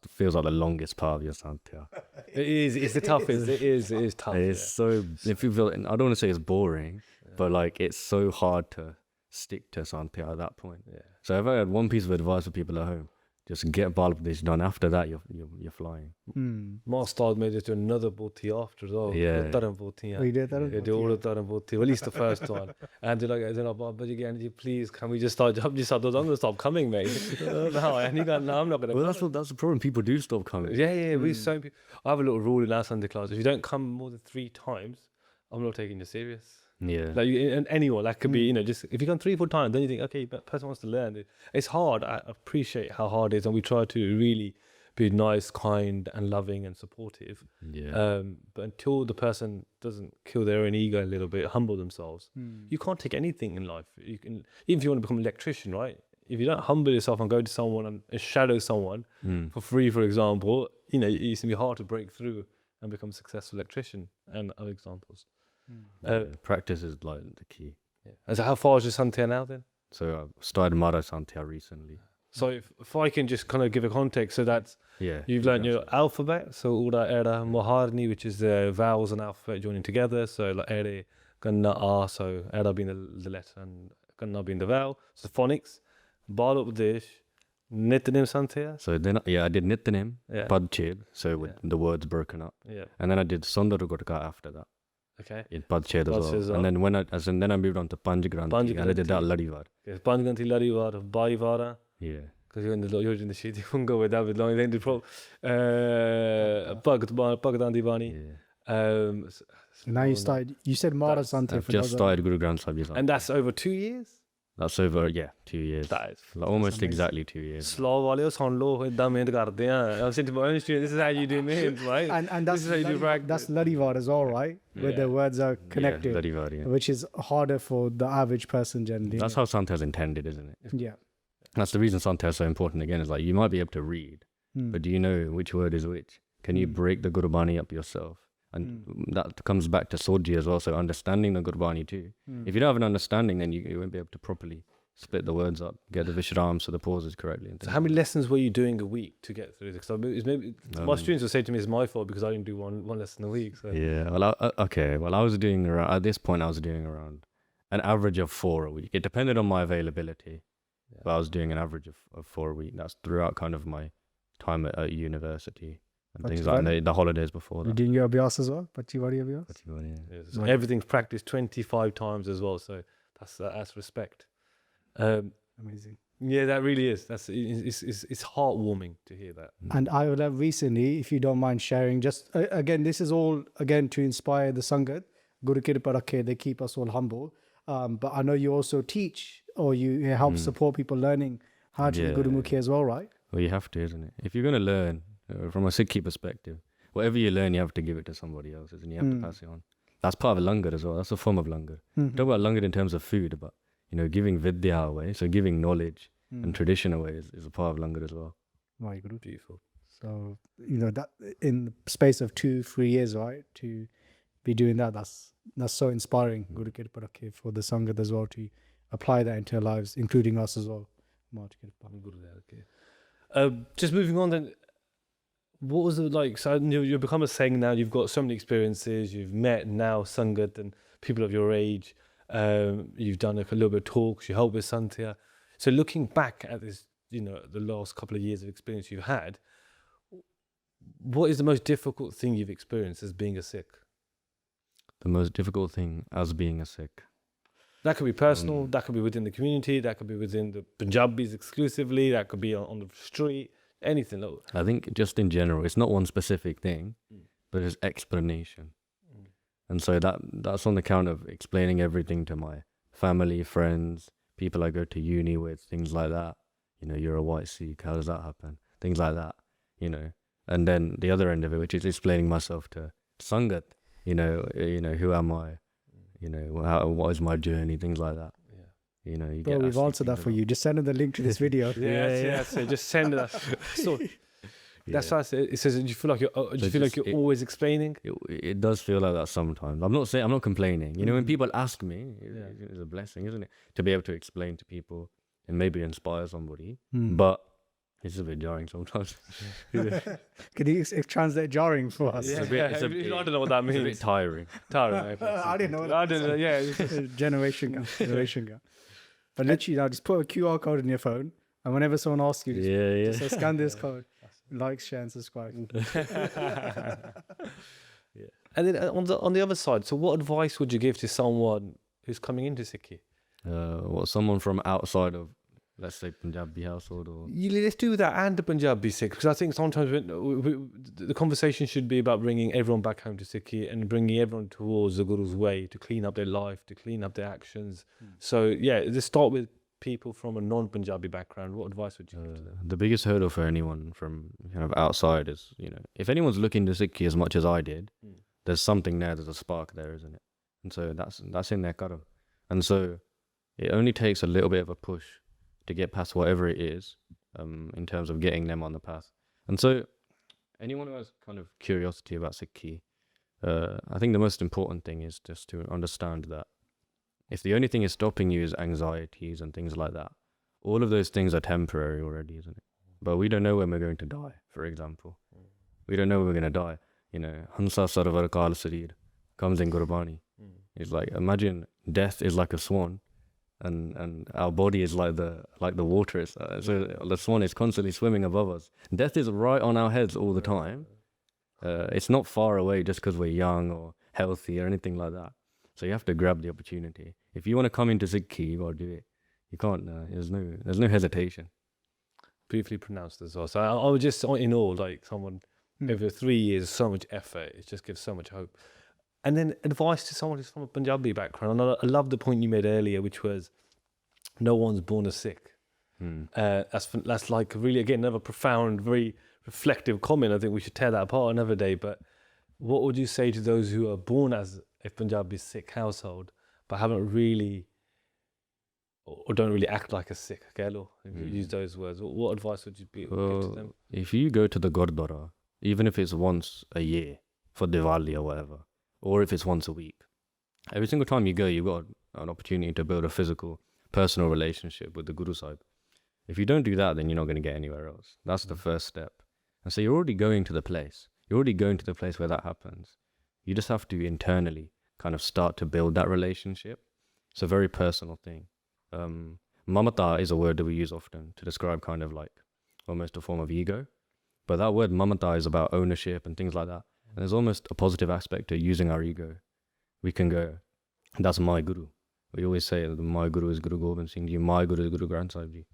feels like the longest part of your Santhya. It is. It's the toughest. It is tough. It's so, if you feel, I don't want to say it's boring, but like it's so hard to stick to Santhya at that point. So if I had one piece of advice for people at home, Just get Balapadesh done. After that, you're flying. My style made us do another bhoti after as well. Yeah. Taran bhoti. We did that. Yeah, do all the taran bhoti. Well, at least the first one. And they're like, Baba Ji, please, can we just start? I'm going to stop coming, mate. No, I'm not going to. Well, that's the problem. People do stop coming. Yeah. We so I have a little rule in our Sunday class. If you don't come more than 3 times, I'm not taking you serious. Yeah. Like and anyone, that could be, just if you come 3-4 times, then you think, okay, but person wants to learn. It's hard. I appreciate how hard it is, and we try to really be nice, kind, and loving and supportive. Yeah. But until the person doesn't kill their own ego a little bit, humble themselves, you can't take anything in life. You can, even if you want to become an electrician, right? If you don't humble yourself and go to someone and shadow someone for free, for example, it's going to be hard to break through and become a successful electrician, and other examples. Practice is like the key. Yeah. And so how far is your Santhya now then? So I started Mara Santhya recently. So if I can just kind of give a context, so that's you've learned your alphabet, so Ura, Era, Moharni, which is the vowels and alphabet joining together. So like Ere, Ganna, A, so Era being the letter and Ganna being the vowel. So phonics, Balapadesh, Nityanim Santhya. So then I did Nityanim, Padched, so with the words broken up. Yeah. And then I did Sundaragurka after that. Okay. In Padched as well. And then then I moved on to Panjgranthi and I did that Ladivar. Okay. Panjgranthi, Ladivar, Bhaivara. Yeah. Because you're in the shit, you won't go with that with long. Then the pro Bhagwat Vani. Yeah. Now you started. You said Mara Santhya. I've just started Guru Granth Sahib Ji. And that's over 2 years. That's over 2 years. That is almost exactly 2 years. Slow wale son lo idda mehnat karde hain. I'm saying to my students, this is how you do mehnat, right? And that's this is how you do practice. That's Ladivar as well, right? Where the words are connected, Ladivar, which is harder for the average person generally. That's how Santhya is intended, isn't it? Yeah. That's the reason Santhya is so important. Again, is like you might be able to read, but do you know which word is which? Can you break the Gurbani up yourself? And that comes back to Soji as well. So understanding the Gurbani too. If you don't have an understanding, then you won't be able to properly split the words up, get the vishrams, so the pauses correctly. So how many lessons were you doing a week to get through this? Because maybe my students will say to me, it's my fault because I didn't do one lesson a week. So. Yeah, well, I was doing around, at this point, I was doing around an average of 4 a week. It depended on my availability, but I was doing an average of 4 a week. That's throughout kind of my time at university and things like the holidays before that. You're doing your abhyas as well? Pachiwadi abhyas? Yeah, so everything's practiced 25 times as well, so that's respect. Amazing. Yeah, that really is. It's heartwarming to hear that. And I would have recently, if you don't mind sharing, just again, this is all again to inspire the Sangat. Guru Kirpa Rakhe, they keep us all humble. But I know you also teach or you help support people learning how to do Gurmukhi as well, right? Well, you have to, isn't it? If you're going to learn from a Sikhi perspective, whatever you learn, you have to give it to somebody else, and you have to pass it on. That's part of langar as well. That's a form of langar. Talk about langar in terms of food, but giving vidya away, so giving knowledge and tradition away is a part of langar as well. Right, Guru. Beautiful. So, that in the space of 2-3 years, right, to be doing that's so inspiring, Guru Kirpa Rakhe, for the Sangat as well, to apply that into their lives, including us as well. Just moving on then, what was it like? So you've become a Singh now, you've got so many experiences, you've met now Sangat and people of your age, you've done a little bit of talks, you help with Santhya. So looking back at this, the last couple of years of experience you've had, what is the most difficult thing you've experienced as being a Sikh? The most difficult thing as being a Sikh? That could be personal, that could be within the community, that could be within the Punjabis exclusively, that could be on the street, anything. I think just in general, it's not one specific thing, but it's explanation. And so that's on account of explaining everything to my family, friends, people I go to uni with, things like that. You're a white Sikh, how does that happen? Things like that, And then the other end of it, which is explaining myself to Sangat, who am I? What is my journey? Things like that. Yeah. Bro, we've answered that for you. Just send them the link to this video. Yeah. So just send that. So that's why I said. It says, do you feel like you're always explaining? It does feel like that sometimes. I'm not complaining. When people ask me, it's a blessing, isn't it, to be able to explain to people and maybe inspire somebody. But it's a bit jarring sometimes. Can you translate jarring for us? Yeah, I don't know what that means. It's a bit tiring. I didn't know. I didn't know. Yeah, generation gap. But literally now, just put a QR code in your phone And whenever someone asks you, just say, scan this code, like, share, and subscribe. And then on the other side, so what advice would you give to someone who's coming into Sikhi? Someone from outside of, let's say, Punjabi household, or Let's do that and the Punjabi Sikh, because I think sometimes the conversation should be about bringing everyone back home to Sikhi and bringing everyone towards the Guru's way to clean up their life, to clean up their actions. So yeah, let's start with people from a non-Punjabi background. What advice would you give to them? The biggest hurdle for anyone from kind of outside is, if anyone's looking to Sikhi as much as I did, there's something there, there's a spark there, isn't it? And so that's in their karam. And so it only takes a little bit of a push to get past whatever it is, in terms of getting them on the path. And so anyone who has kind of curiosity about Sikhi, I think the most important thing is just to understand that if the only thing is stopping you is anxieties and things like that, all of those things are temporary already, isn't it? But we don't know when we're going to die, for example. We don't know when we're going to die. Hansa Sarvar Kal Sarir comes in Gurbani. It's like, imagine death is like a swan, and our body is like the water. So the swan is constantly swimming above us. Death is right on our heads all the time. It's not far away just because we're young or healthy or anything like that. So you have to grab the opportunity. If you want to come into Sikhi, you got to do it. You can't. There's no hesitation. Beautifully pronounced as well. So I would just, in all, like someone over 3 years, so much effort. It just gives so much hope. And then advice to someone who's from a Punjabi background. And I love the point you made earlier, which was no one's born a Sikh. That's like really, again, another profound, very reflective comment. I think we should tear that apart another day. But what would you say to those who are born as a Punjabi Sikh household, but haven't really, or don't really act like a Sikh? If you use those words, what advice would you give to them? If you go to the Gurdwara, even if it's once a year for Diwali or whatever, or if it's once a week, every single time you go, you've got an opportunity to build a physical, personal relationship with the Guru Sahib. If you don't do that, then you're not going to get anywhere else. That's the first step. And so you're already going to the place. You're already going to the place where that happens. You just have to internally kind of start to build that relationship. It's a very personal thing. Mamata is a word that we use often to describe kind of like almost a form of ego. But that word mamata is about ownership and things like that. And there's almost a positive aspect to using our ego. We can go, that's my Guru. We always say that my Guru is Guru Gobind Singh Ji, my Guru is Guru Granth Sahib Ji.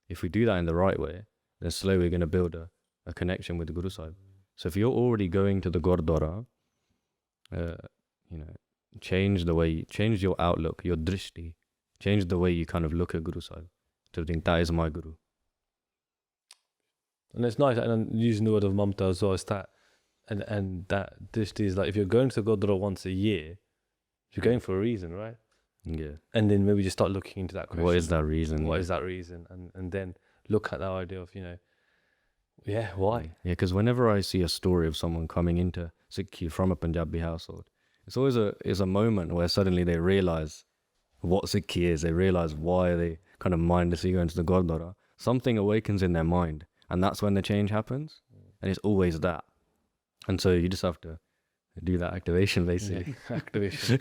If we do that in the right way, then slowly we're going to build a connection with the Guru Sahib. So if you're already going to the Gurdwara, change your outlook, your drishti, change the way you kind of look at Guru Sahib to think that is my Guru. And it's nice, and using the word of mamta as well, is that, and that drishti is like, if you're going to the Gurdwara once a year, you're going for a reason, right? Yeah. And then maybe just start looking into that question. What is that reason? What is that reason? And then look at that idea of, why? Yeah, because whenever I see a story of someone coming into Sikhi from a Punjabi household, it's always a moment where suddenly they realize what Sikhi is. They realize why they kind of mindlessly go into the Gurdwara. Something awakens in their mind, and that's when the change happens. And it's always that. And so you just have to do that activation, basically. Yeah. Activation.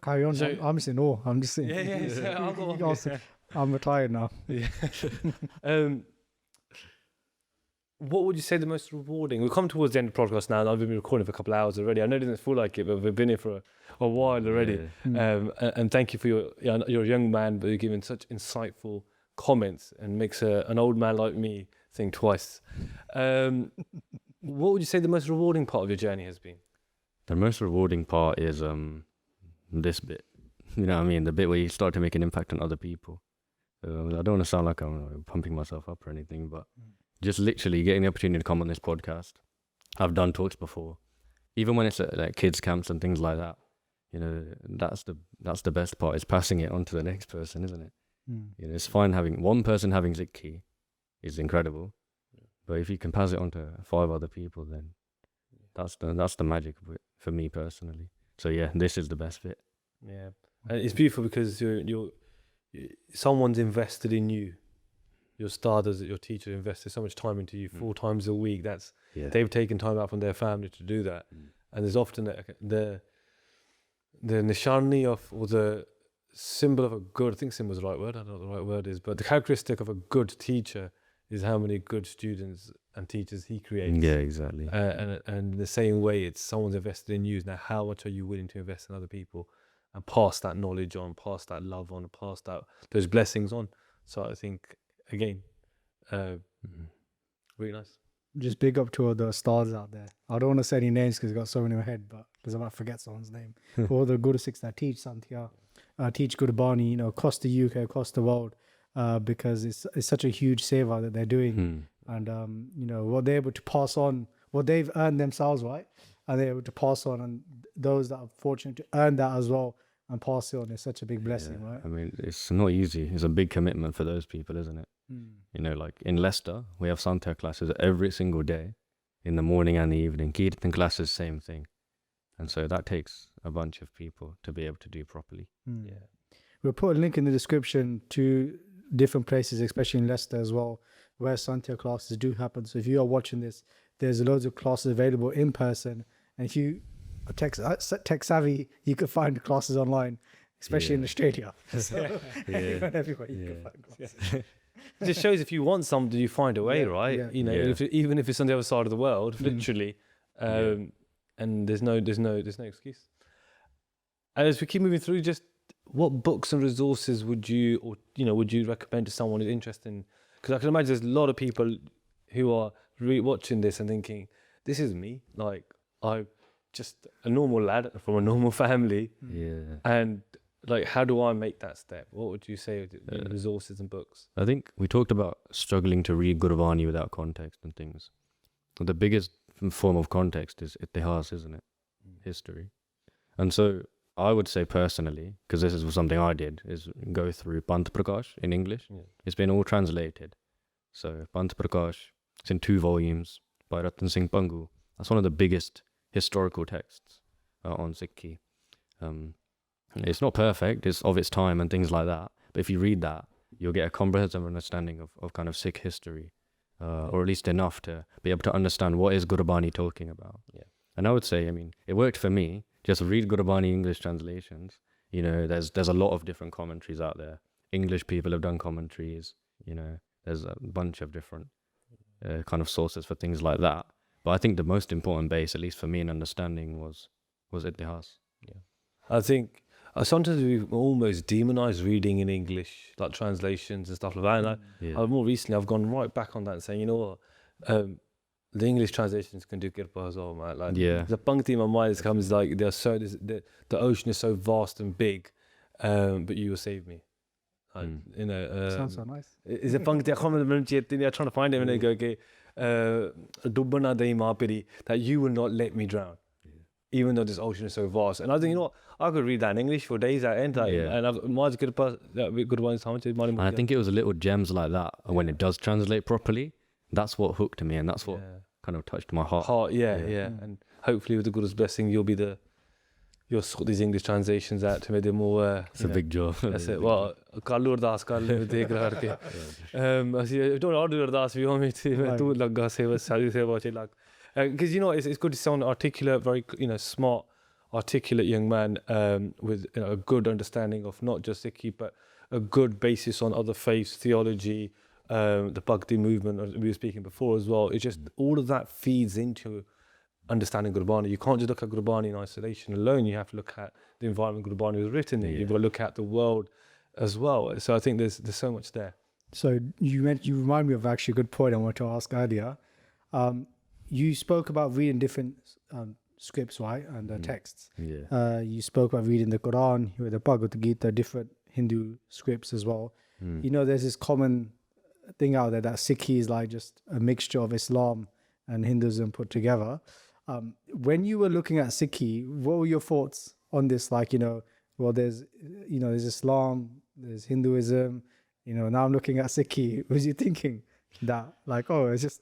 Carry on. So, I'm saying no. I'm just saying. Yeah. I'm retired now. Yeah. What would you say the most rewarding? We've come towards the end of the podcast now, and I've been recording for a couple of hours already. I know it doesn't feel like it, but we've been here for a while already. Yeah. And thank you for you're a young man, but you're giving such insightful comments and makes an old man like me think twice. What would you say the most rewarding part of your journey has been? The most rewarding part is this bit. You know what I mean? The bit where you start to make an impact on other people. I don't want to sound like I'm pumping myself up or anything, but just literally getting the opportunity to come on this podcast. I've done talks before, even when it's at like kids camps and things like that. That's the best part. Is passing it on to the next person, isn't it? It's fine having one person having Sikhi is incredible, but if you can pass it on to 5 other people, then that's the magic of it for me personally. So yeah, this is the best bit. Yeah, and it's beautiful because someone's invested in you. Your starters, your teacher invested so much time into you 4 times a week. They've taken time out from their family to do that. And there's often the nishani of, or the symbol of a good, I think symbol is the right word, I don't know what the right word is, but the characteristic of a good teacher is how many good students and teachers he creates. Yeah, exactly. And the same way, it's someone's invested in you. Now, how much are you willing to invest in other people and pass that knowledge on, pass that love on, pass those blessings on? So I think, again, really nice. Just big up to all the stars out there. I don't want to say any names because I've got so many in my head, but because I might forget someone's name. For all the Guru Sikhs that teach Santhya, teach Gurbani, you know, across the UK, across the world, because it's such a huge seva that they're doing. And, you know, what they're able to pass on, what they've earned themselves, right? And they're able to pass on, and those that are fortunate to earn that as well and pass it on is such a big blessing, right? I mean, it's not easy. It's a big commitment for those people, isn't it? You know, like in Leicester, we have Santhya classes every single day, in the morning and the evening. Kirtan classes, same thing. And so that takes a bunch of people to be able to do properly. Yeah. We'll put a link in the description to different places, especially in Leicester as well, where Santhya classes do happen. So if you are watching this, there's loads of classes available in person. And if you are tech savvy, you can find classes online, especially in Australia. So everywhere you can find classes. It just shows if you want something, you find a way, Yeah, right? yeah. You know, even if it's on the other side of the world, literally, and there's no excuse. And as we keep moving through, just what books and resources would you recommend to someone who's interested in? Because I can imagine there's a lot of people who are watching this and thinking, "This is me. Like, I'm just a normal lad from a normal family, and." Like, how do I make that step? What would you say with resources and books? I think we talked about struggling to read Gurbani without context and things. The biggest form of context is Itihas, isn't it? History. And so I would say personally, because this is something I did, is go through Panth Prakash in English. Yeah. It's been all translated. So Panth Prakash, it's in 2 volumes by Ratan Singh Pangu. That's one of the biggest historical texts on Sikhi. It's not perfect, it's of its time and things like that. But if you read that, you'll get a comprehensive understanding of kind of Sikh history, or at least enough to be able to understand what is Gurbani talking about. Yeah. And I would say, I mean, it worked for me. Just read Gurbani English translations. You know, there's a lot of different commentaries out there. English people have done commentaries. You know, there's a bunch of different kind of sources for things like that. But I think the most important base, at least for me in understanding, was Itihas. Yeah, I think. Sometimes we almost demonize reading in English, like translations and stuff like that. And more recently, I've gone right back on that and saying, you know what, the English translations can do Kirpa as well, man. Like, the Pankti in my mind comes like, the ocean is so vast and big, but you will save me. You know, sounds so nice. Is a Pankti, I can't remember, I'm trying to find it and I go, okay, Dubbana dei Mapiri, that you will not let me drown. Even though this ocean is so vast. And I think, you know what, I could read that in English for days at end. And I think it was little gems like that. And when it does translate properly, that's what hooked me. And that's what kind of touched my heart. And hopefully with the Guru's blessing, you'll sort these English translations out to make them more... it's a big job. That's it. Well, Kallu Ardas Kallu dekh raha ke. Don't order Ardas if you want me to. Tu lagga seva, sadi seva che lag. Because, you know, it's good to sound articulate, very, you know, smart, articulate young man with, you know, a good understanding of not just Sikhi, but a good basis on other faiths, theology, the Bhakti movement, as we were speaking before as well. It's just all of that feeds into understanding Gurbani. You can't just look at Gurbani in isolation alone. You have to look at the environment Gurbani was written in. You've got to look at the world as well. So I think there's so much there. So you remind me of actually a good point I wanted to ask earlier. You spoke about reading different scripts, right, and texts. Yeah. You spoke about reading the Quran, the Bhagavad Gita, different Hindu scripts as well. You know, there's this common thing out there that Sikhi is like just a mixture of Islam and Hinduism put together. When you were looking at Sikhi, what were your thoughts on this? Like, you know, well, there's Islam, there's Hinduism. You know, now I'm looking at Sikhi. Was you thinking that, like, oh, it's just...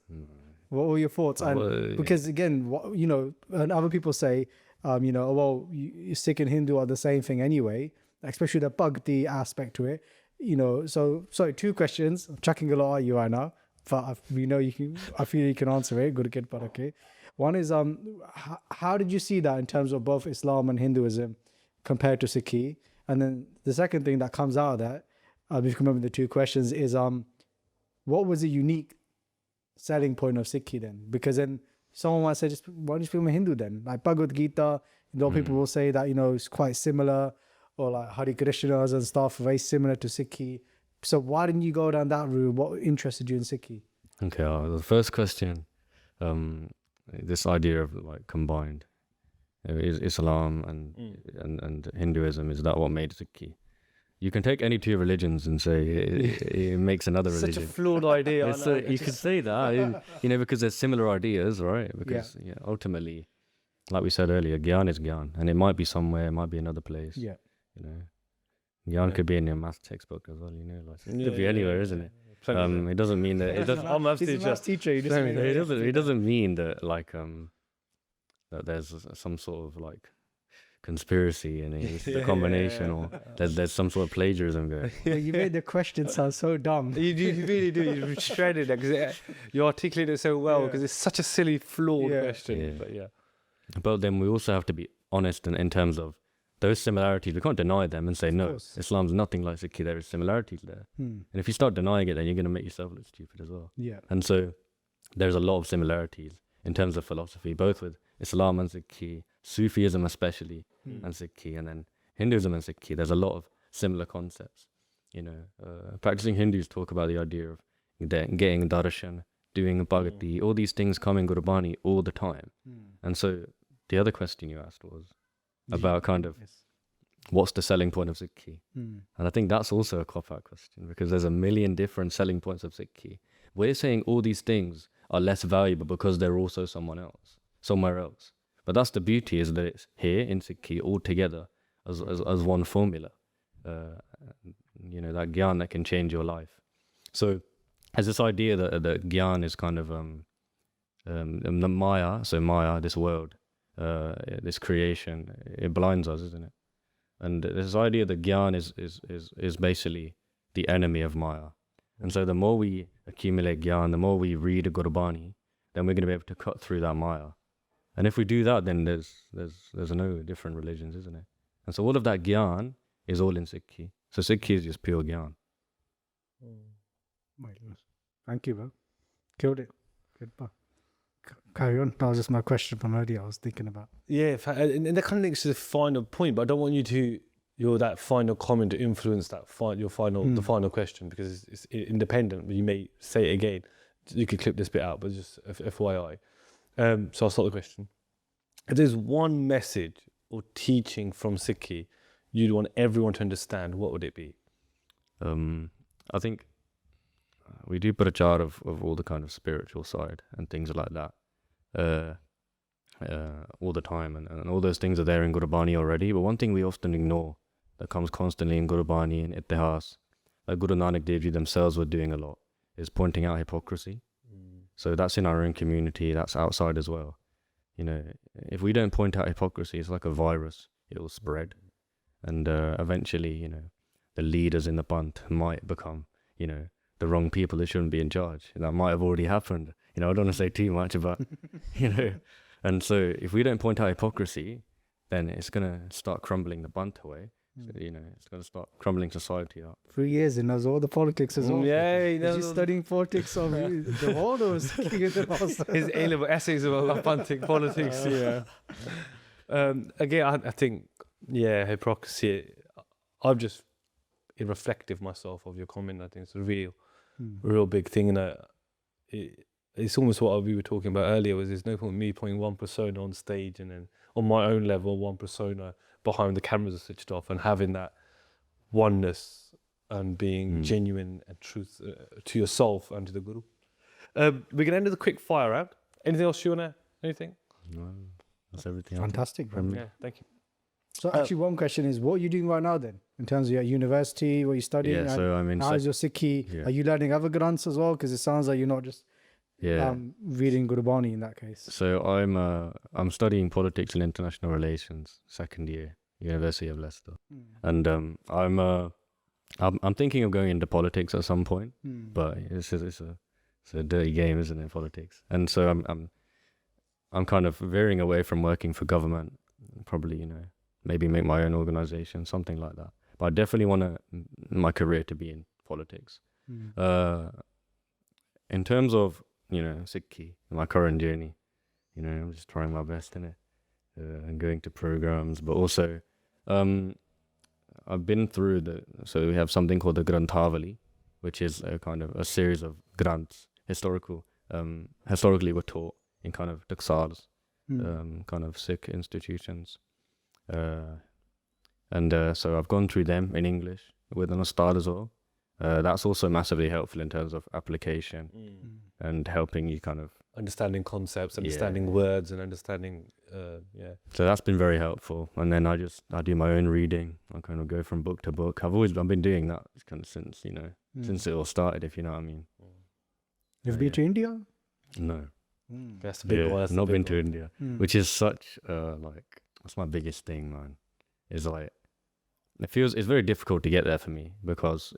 What were your thoughts? And because again, you know, and other people say, you know, well, Sikh and Hindu are the same thing anyway, especially the Bhakti aspect to it. You know, so sorry, 2 questions. I'm chucking a lot at you right now, but we know you can. I feel you can answer it. Good kid, but okay. One is how did you see that in terms of both Islam and Hinduism compared to Sikhi? And then the second thing that comes out of that, if you can remember the two questions, is what was the unique selling point of Sikhi then? Because then someone might say, just why don't you become a Hindu then? Like Bhagavad Gita, people will say that, it's quite similar, or like Hare Krishnas and stuff, very similar to Sikhi. So why didn't you go down that route? What interested you in Sikhi? Okay, the first question, this idea of like combined, is Islam and Hinduism, is that what made Sikhi? You can take any two religions and say it makes another religion. Such a flawed idea. You could say that, because there's similar ideas, right? Because ultimately, like we said earlier, Gyan is Gyan, and it might be somewhere, it might be another place. Yeah. Gyan could be in your math textbook as well, it could be anywhere, isn't it? It doesn't mean that it doesn't. I'm a math teacher. It doesn't mean that like that there's some sort of like conspiracy and it's the combination, or there's some sort of plagiarism going. You made the question sound so dumb. You really do. You shredded it because you articulate it so well, because it's such a silly, flawed question. But then we also have to be honest in terms of those similarities. We can't deny them and say, no, Islam's nothing like Sikhi. There is similarities there. And if you start denying it, then you're going to make yourself look stupid as well. Yeah. And so there's a lot of similarities in terms of philosophy, both with Islam and Sikhi, Sufism especially, and Sikhi, and then Hinduism and Sikhi. There's a lot of similar concepts. Practicing Hindus talk about the idea of getting darshan, doing bhakti, all these things come in Gurbani all the time. And so the other question you asked was about kind of what's the selling point of Sikhi? And I think that's also a cop-out question, because there's a million different selling points of Sikhi. We're saying all these things are less valuable because they're also somewhere else. But that's the beauty, is that it's here in Sikhi all together as one formula. That gyan that can change your life. So there's this idea that gyan is kind of the Maya, so Maya, this world, this creation, it blinds us, isn't it? And this idea that gyan is basically the enemy of Maya. And so the more we accumulate gyan, the more we read a Gurbani, then we're going to be able to cut through that Maya. And if we do that, then there's no different religions, isn't it? And so all of that gyan is all in Sikhi. So Sikhi is just pure gyan. Thank you, bro. Killed it. Good. Carry on. That was just my question from earlier I was thinking about. Yeah, and that kind of links to the final point, but I don't want you to that final comment to influence that the final question, because it's independent. But you may say it again. You could clip this bit out, but just FYI. So I'll start the question. If there's one message or teaching from Sikhi you'd want everyone to understand, what would it be? I think we do put a chart of all the kind of spiritual side and things like that all the time, and all those things are there in Gurbani already. But one thing we often ignore that comes constantly in Gurbani and Ittihas, like Guru Nanak Dev Ji themselves were doing a lot, is pointing out hypocrisy. So that's in our own community, that's outside as well. If we don't point out hypocrisy, it's like a virus, it will spread. And eventually, the leaders in the Panth might become, the wrong people that shouldn't be in charge. That might have already happened. I don't want to say too much about, And so if we don't point out hypocrisy, then it's going to start crumbling the Panth away. So, it's going to start crumbling society up. 3 years and knows all the politics as well. Yeah, he knows. He's studying politics of the world, or his A-level essays about Panthic politics. Yeah. Again, I think, hypocrisy. I've just been reflective myself of your comment. I think it's a real big thing, and it's almost what we were talking about earlier. Was there's no point in me putting one persona on stage and then on my own level, one persona behind the cameras are switched off, and having that oneness and being genuine and truth to yourself and to the Guru. We're going to end with a quick fire round. Anything else you want to, anything? No, that's everything. Fantastic. Yeah, thank you. So actually one question is, what are you doing right now then? In terms of your university, what you're studying? Yeah, so I mean... How is your Sikhi? Yeah. Are you learning other Granths as well? Because it sounds like you're not just reading Gurbani in that case. So I'm studying politics and international relations, second year, University of Leicester. And I'm thinking of going into politics at some point, but it's a dirty game, isn't it, politics? And so I'm kind of veering away from working for government, probably, maybe make my own organization, something like that. But I definitely want my career to be in politics. In terms of, Sikhi, my current journey, I'm just trying my best in it, and going to programs, but also, I've been through so we have something called the Granthavali, which is a kind of a series of granths, historically were taught in kind of taksars, kind of Sikh institutions. So I've gone through them in English with an Dastar as well. That's also massively helpful in terms of application and helping you kind of understanding concepts, understanding words, and understanding So that's been very helpful. And then I do my own reading. I kind of go from book to book. I've been doing that kind of since since it all started, if you know what I mean. You've been to India? No. That's the big one. I've not been to India, which is such that's my biggest thing, man. Is like it's very difficult to get there for me because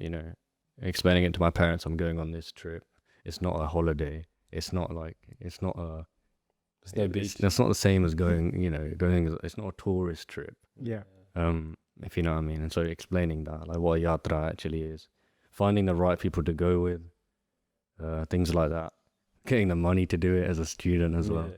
explaining it to my parents, I'm going on this trip. It's not a holiday. It's not no beach. It's not the same as going. It's not a tourist trip. Yeah. If you know what I mean. And so explaining that, like what a yatra actually is, finding the right people to go with, things like that, getting the money to do it as a student as well.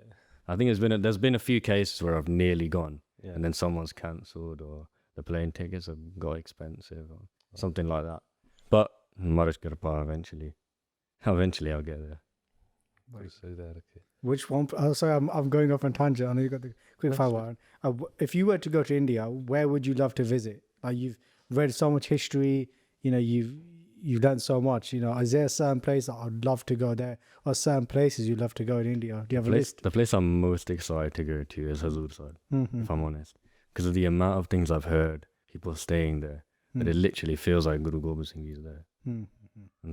I think there's been a few cases where I've nearly gone, and then someone's cancelled or the plane tickets have got expensive or something like that. But Marish Kirpa eventually I'll get there. Which one? Sorry, I'm going off on tangent. I know you got the quick fire one. If you were to go to India, where would you love to visit? Like you've read so much history, you've done so much. Is there a certain place that I'd love to go there, or certain places you'd love to go in India? Do you have a list? The place I'm most excited to go to is Hazur Sahib, if I'm honest, because of the amount of things I've heard, people staying there, that it literally feels like Guru Granth Sahib Ji is there. And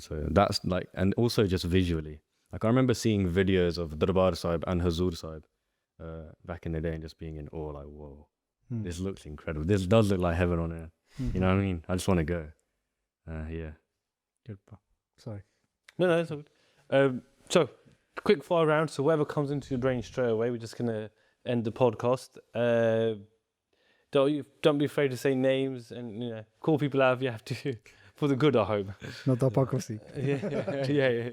so that's and also just visually. Like I remember seeing videos of Darbara Sahib and Hazur Sahib back in the day and just being in awe, like, whoa, this looks incredible. This does look like heaven on earth. You know what I mean? I just want to go. Sorry. No, it's all good. So, quick fire round. So whoever comes into your brain straight away, we're just going to end the podcast. Don't be afraid to say names and call people out if you have to, for the good, I hope. Not hypocrisy. Yeah.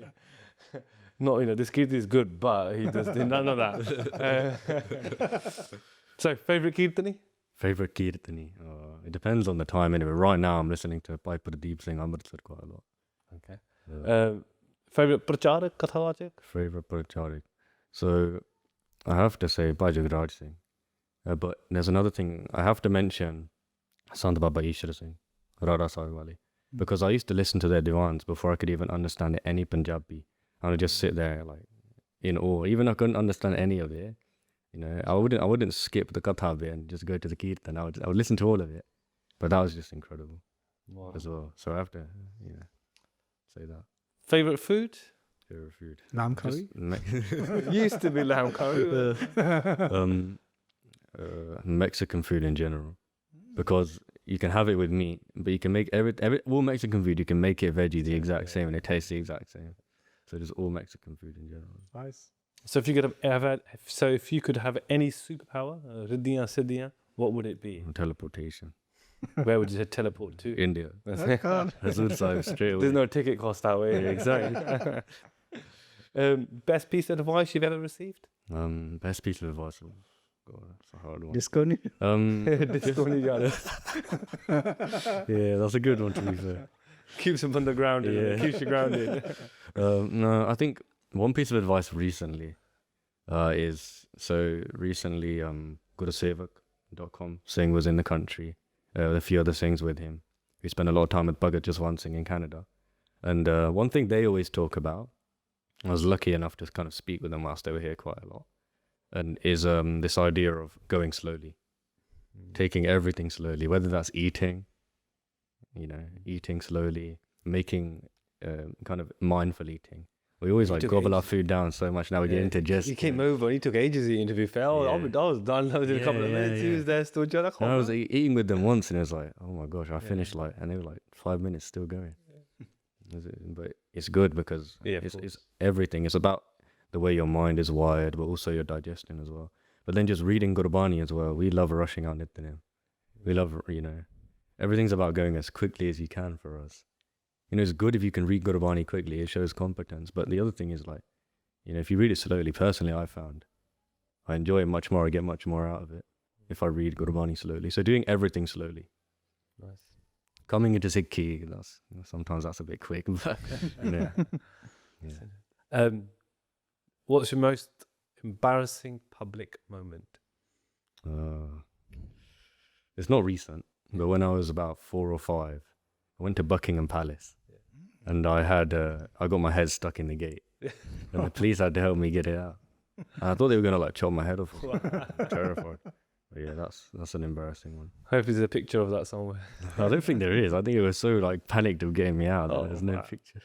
Not, this kid is good, but he does none of that. So, favourite Kirtani? Favorite Kirtani? It depends on the time anyway. Right now I'm listening to Bhai Jagraj Singh Amritdhari quite a lot. Okay. Favorite Pracharak, Kathawachak? Favorite Pracharak? So I have to say Bhai Jagraj Singh. But there's another thing. I have to mention Sant Baba Ishwar Singh, Rara Sahib Wali. Because I used to listen to their divans before I could even understand any Punjabi. I would just sit there like in awe. Even I couldn't understand any of it. I wouldn't skip the katha bit and just go to the kirtan. I would listen to all of it. But that was just incredible as well. So I have to, say that. Favorite food? Favorite food? Lamb curry? Used to be lamb curry. Mexican food in general. Because you can have it with meat, but you can make all Mexican food, you can make it veggie the exact same and it tastes the exact same. So just all Mexican food in general. Nice. So if you could have any superpower, Riddhiyan Siddhiyan, what would it be? Teleportation. Where would you teleport to? India. Hazur Sahib straight away. There's no ticket cost that way. Exactly. Best piece of advice you've ever received? Best piece of advice. God, that's a hard one. Disconi? Yeah, that's a good one to be fair. Keeps him undergrounded. Yeah. Keeps you grounded. No, I think one piece of advice recently is Gurusevak.com Singh was in the country with a few other Singhs with him. We spent a lot of time with Bhagwat Jaswant Singh in Canada. And one thing they always talk about, I was lucky enough to kind of speak with them whilst they were here quite a lot, and is this idea of going slowly, taking everything slowly, whether that's eating slowly, making kind of mindful eating. We always gobble our food down so much now we get into just... He came over and he took ages eating to be fair. I was done in a couple of minutes. He was there still. I was eating with them once and it was like, oh my gosh, I finished and they were like 5 minutes still going. But it's good because it's everything. It's about the way your mind is wired, but also your digestion as well. But then just reading Gurbani as well. We love rushing out Nittingham. We love, everything's about going as quickly as you can for us. You know, it's good if you can read Gurbani quickly, it shows competence. But the other thing is like, you know, if you read it slowly, personally, I found I enjoy it much more, I get much more out of it if I read Gurbani slowly. So doing everything slowly. Nice. Coming into Sikhi, sometimes that's a bit quick, but you know. Yeah. What's your most embarrassing public moment? It's not recent, but when I was about 4 or 5, I went to Buckingham Palace, and I got my head stuck in the gate, and the police had to help me get it out. And I thought they were gonna like chop my head off. Terrified. But yeah, that's an embarrassing one. Hopefully there's a picture of that somewhere. I don't think there is. I think it was so like panicked of getting me out that there's no picture.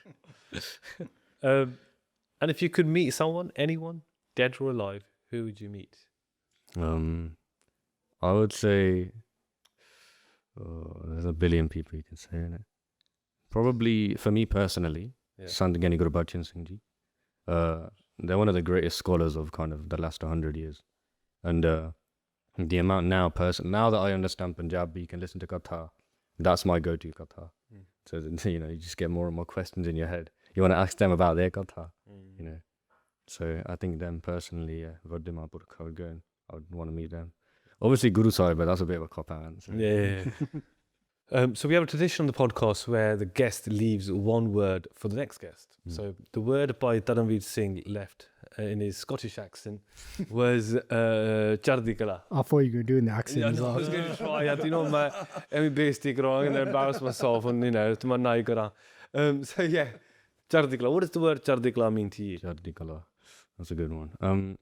And if you could meet someone, anyone, dead or alive, who would you meet? I would say there's a billion people you can say in it. Probably for me personally, Sant Guru Granth Sahib Ji. They're one of the greatest scholars of kind of the last 100 years, and the amount now that I understand Punjabi, you can listen to Katha. That's my go-to Katha. So you know, you just get more and more questions in your head. You want to ask them about their Katha, you know. So I think them personally, Vardima Burkha would go, and I would want to meet them. Obviously Guru Sahib, but that's a bit of a cop-out answer. So we have a tradition on the podcast where the guest leaves one word for the next guest. So the word by Dharamveer Singh left in his Scottish accent was Chardi Kala. I thought you were doing the accent. Yeah, I was going to try. I had, you know, my basically wrong and embarrass myself and, you know, to my naikara. So yeah, Chardi Kala. What does the word Chardi Kala mean to you? Chardi Kala. That's a good one.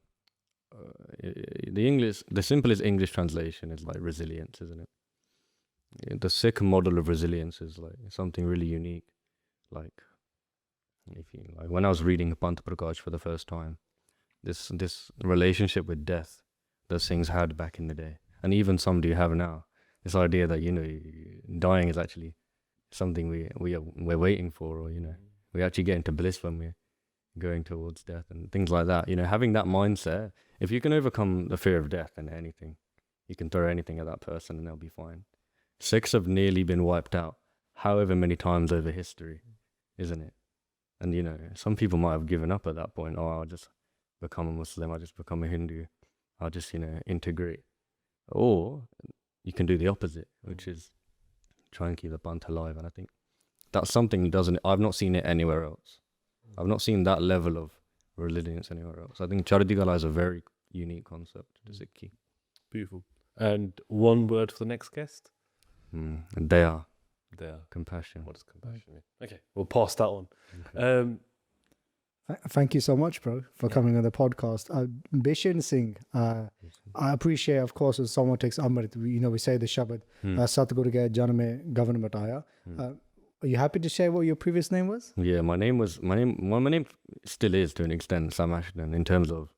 The simplest English translation is like resilience, isn't it? The Sikh model of resilience is like something really unique. Like, when I was reading Panth Prakash for the first time, this relationship with death that Singhs had back in the day, and even some do have now. This idea that, you know, dying is actually something we're waiting for, or, you know, we actually get into bliss when we're going towards death and things like that. You know, having that mindset, if you can overcome the fear of death and anything, you can throw anything at that person and they'll be fine. Sikhs have nearly been wiped out however many times over history, isn't it? And, you know, some people might have given up at that point. Oh, I'll just become a Muslim, I'll just become a Hindu, I'll just, you know, integrate. Or you can do the opposite, which is try and keep the Panth alive. And I think that's something I've not seen it anywhere else. I've not seen that level of resilience anywhere else. I think Chardi Kala is a very unique concept to Sikhi. Beautiful. And one word for the next guest? Daya. Compassion. What does compassion mean? Okay, we'll pass that on. Okay. Thank you so much, bro, for coming on the podcast. Bishan Singh, I appreciate, of course, as someone takes Amrit, you know, we say the Shabad, Satguru ke Jan mein Gavan Mataya. Are you happy to share what your previous name was? Yeah, my name still is to an extent Sam Ashton, in terms of,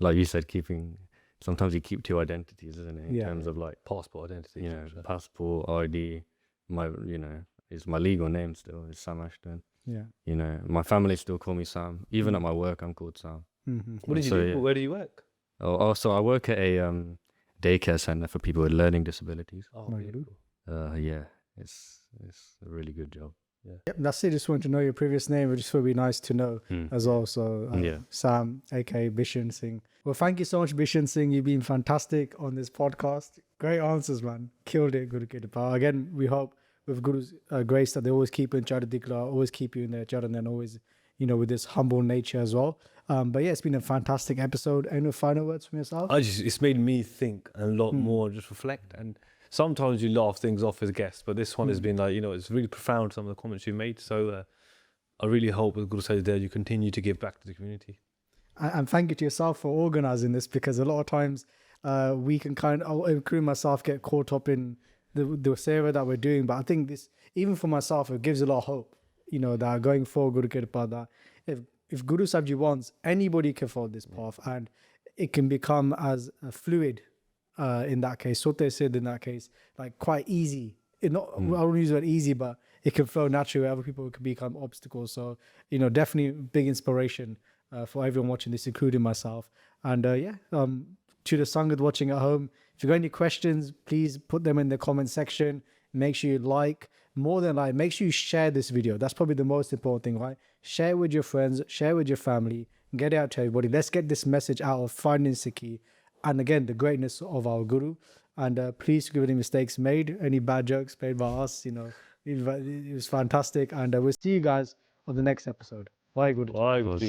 like you said, sometimes you keep two identities, isn't it? In terms of like passport identity. You know, passport, ID, is my legal name still, is Sam Ashton. Yeah. You know, my family still call me Sam. Even at my work, I'm called Sam. What did you do? Yeah. Where do you work? So I work at a daycare center for people with learning disabilities. Oh, beautiful. Yeah, it's a really good job. Yeah. Yep, that's it. Just want to know your previous name. It just would be nice to know as well. So Sam, aka Bishan Singh. Well, thank you so much, Bishan Singh. You've been fantastic on this podcast. Great answers, man. Killed it, Guru Kirpan. Again, we hope with Guru's grace that they always keep you in Chardi Kala, always keep you in their Charan, and always, you know, with this humble nature as well. But yeah, it's been a fantastic episode. Any final words from yourself? It's made me think a lot more, just reflect. And sometimes you laugh things off as guests, but this one has been like, you know, it's really profound, some of the comments you made. So I really hope with Guru Sahib there, you continue to give back to the community. And thank you to yourself for organizing this, because a lot of times we can including myself, get caught up in the seva that we're doing. But I think this, even for myself, it gives a lot of hope, you know, that going forward, Guru Kirpa, that if Guru Sahib Ji wants, anybody can follow this path, and it can become as fluid in that case. Sote said in that case, like quite easy. I don't use the word easy, but it can flow naturally. Other people can become obstacles. So, you know, definitely big inspiration for everyone watching this, including myself. And to the Sangat watching at home, if you've got any questions, please put them in the comment section. Make sure you like, more than like, make sure you share this video. That's probably the most important thing, right? Share it with your friends, share it with your family, get it out to everybody. Let's get this message out of Finding Sikhi, and again, the greatness of our Guru. And please forgive any mistakes made, any bad jokes made by us, it was fantastic. And we'll see you guys on the next episode. Bye, good. Bye, good.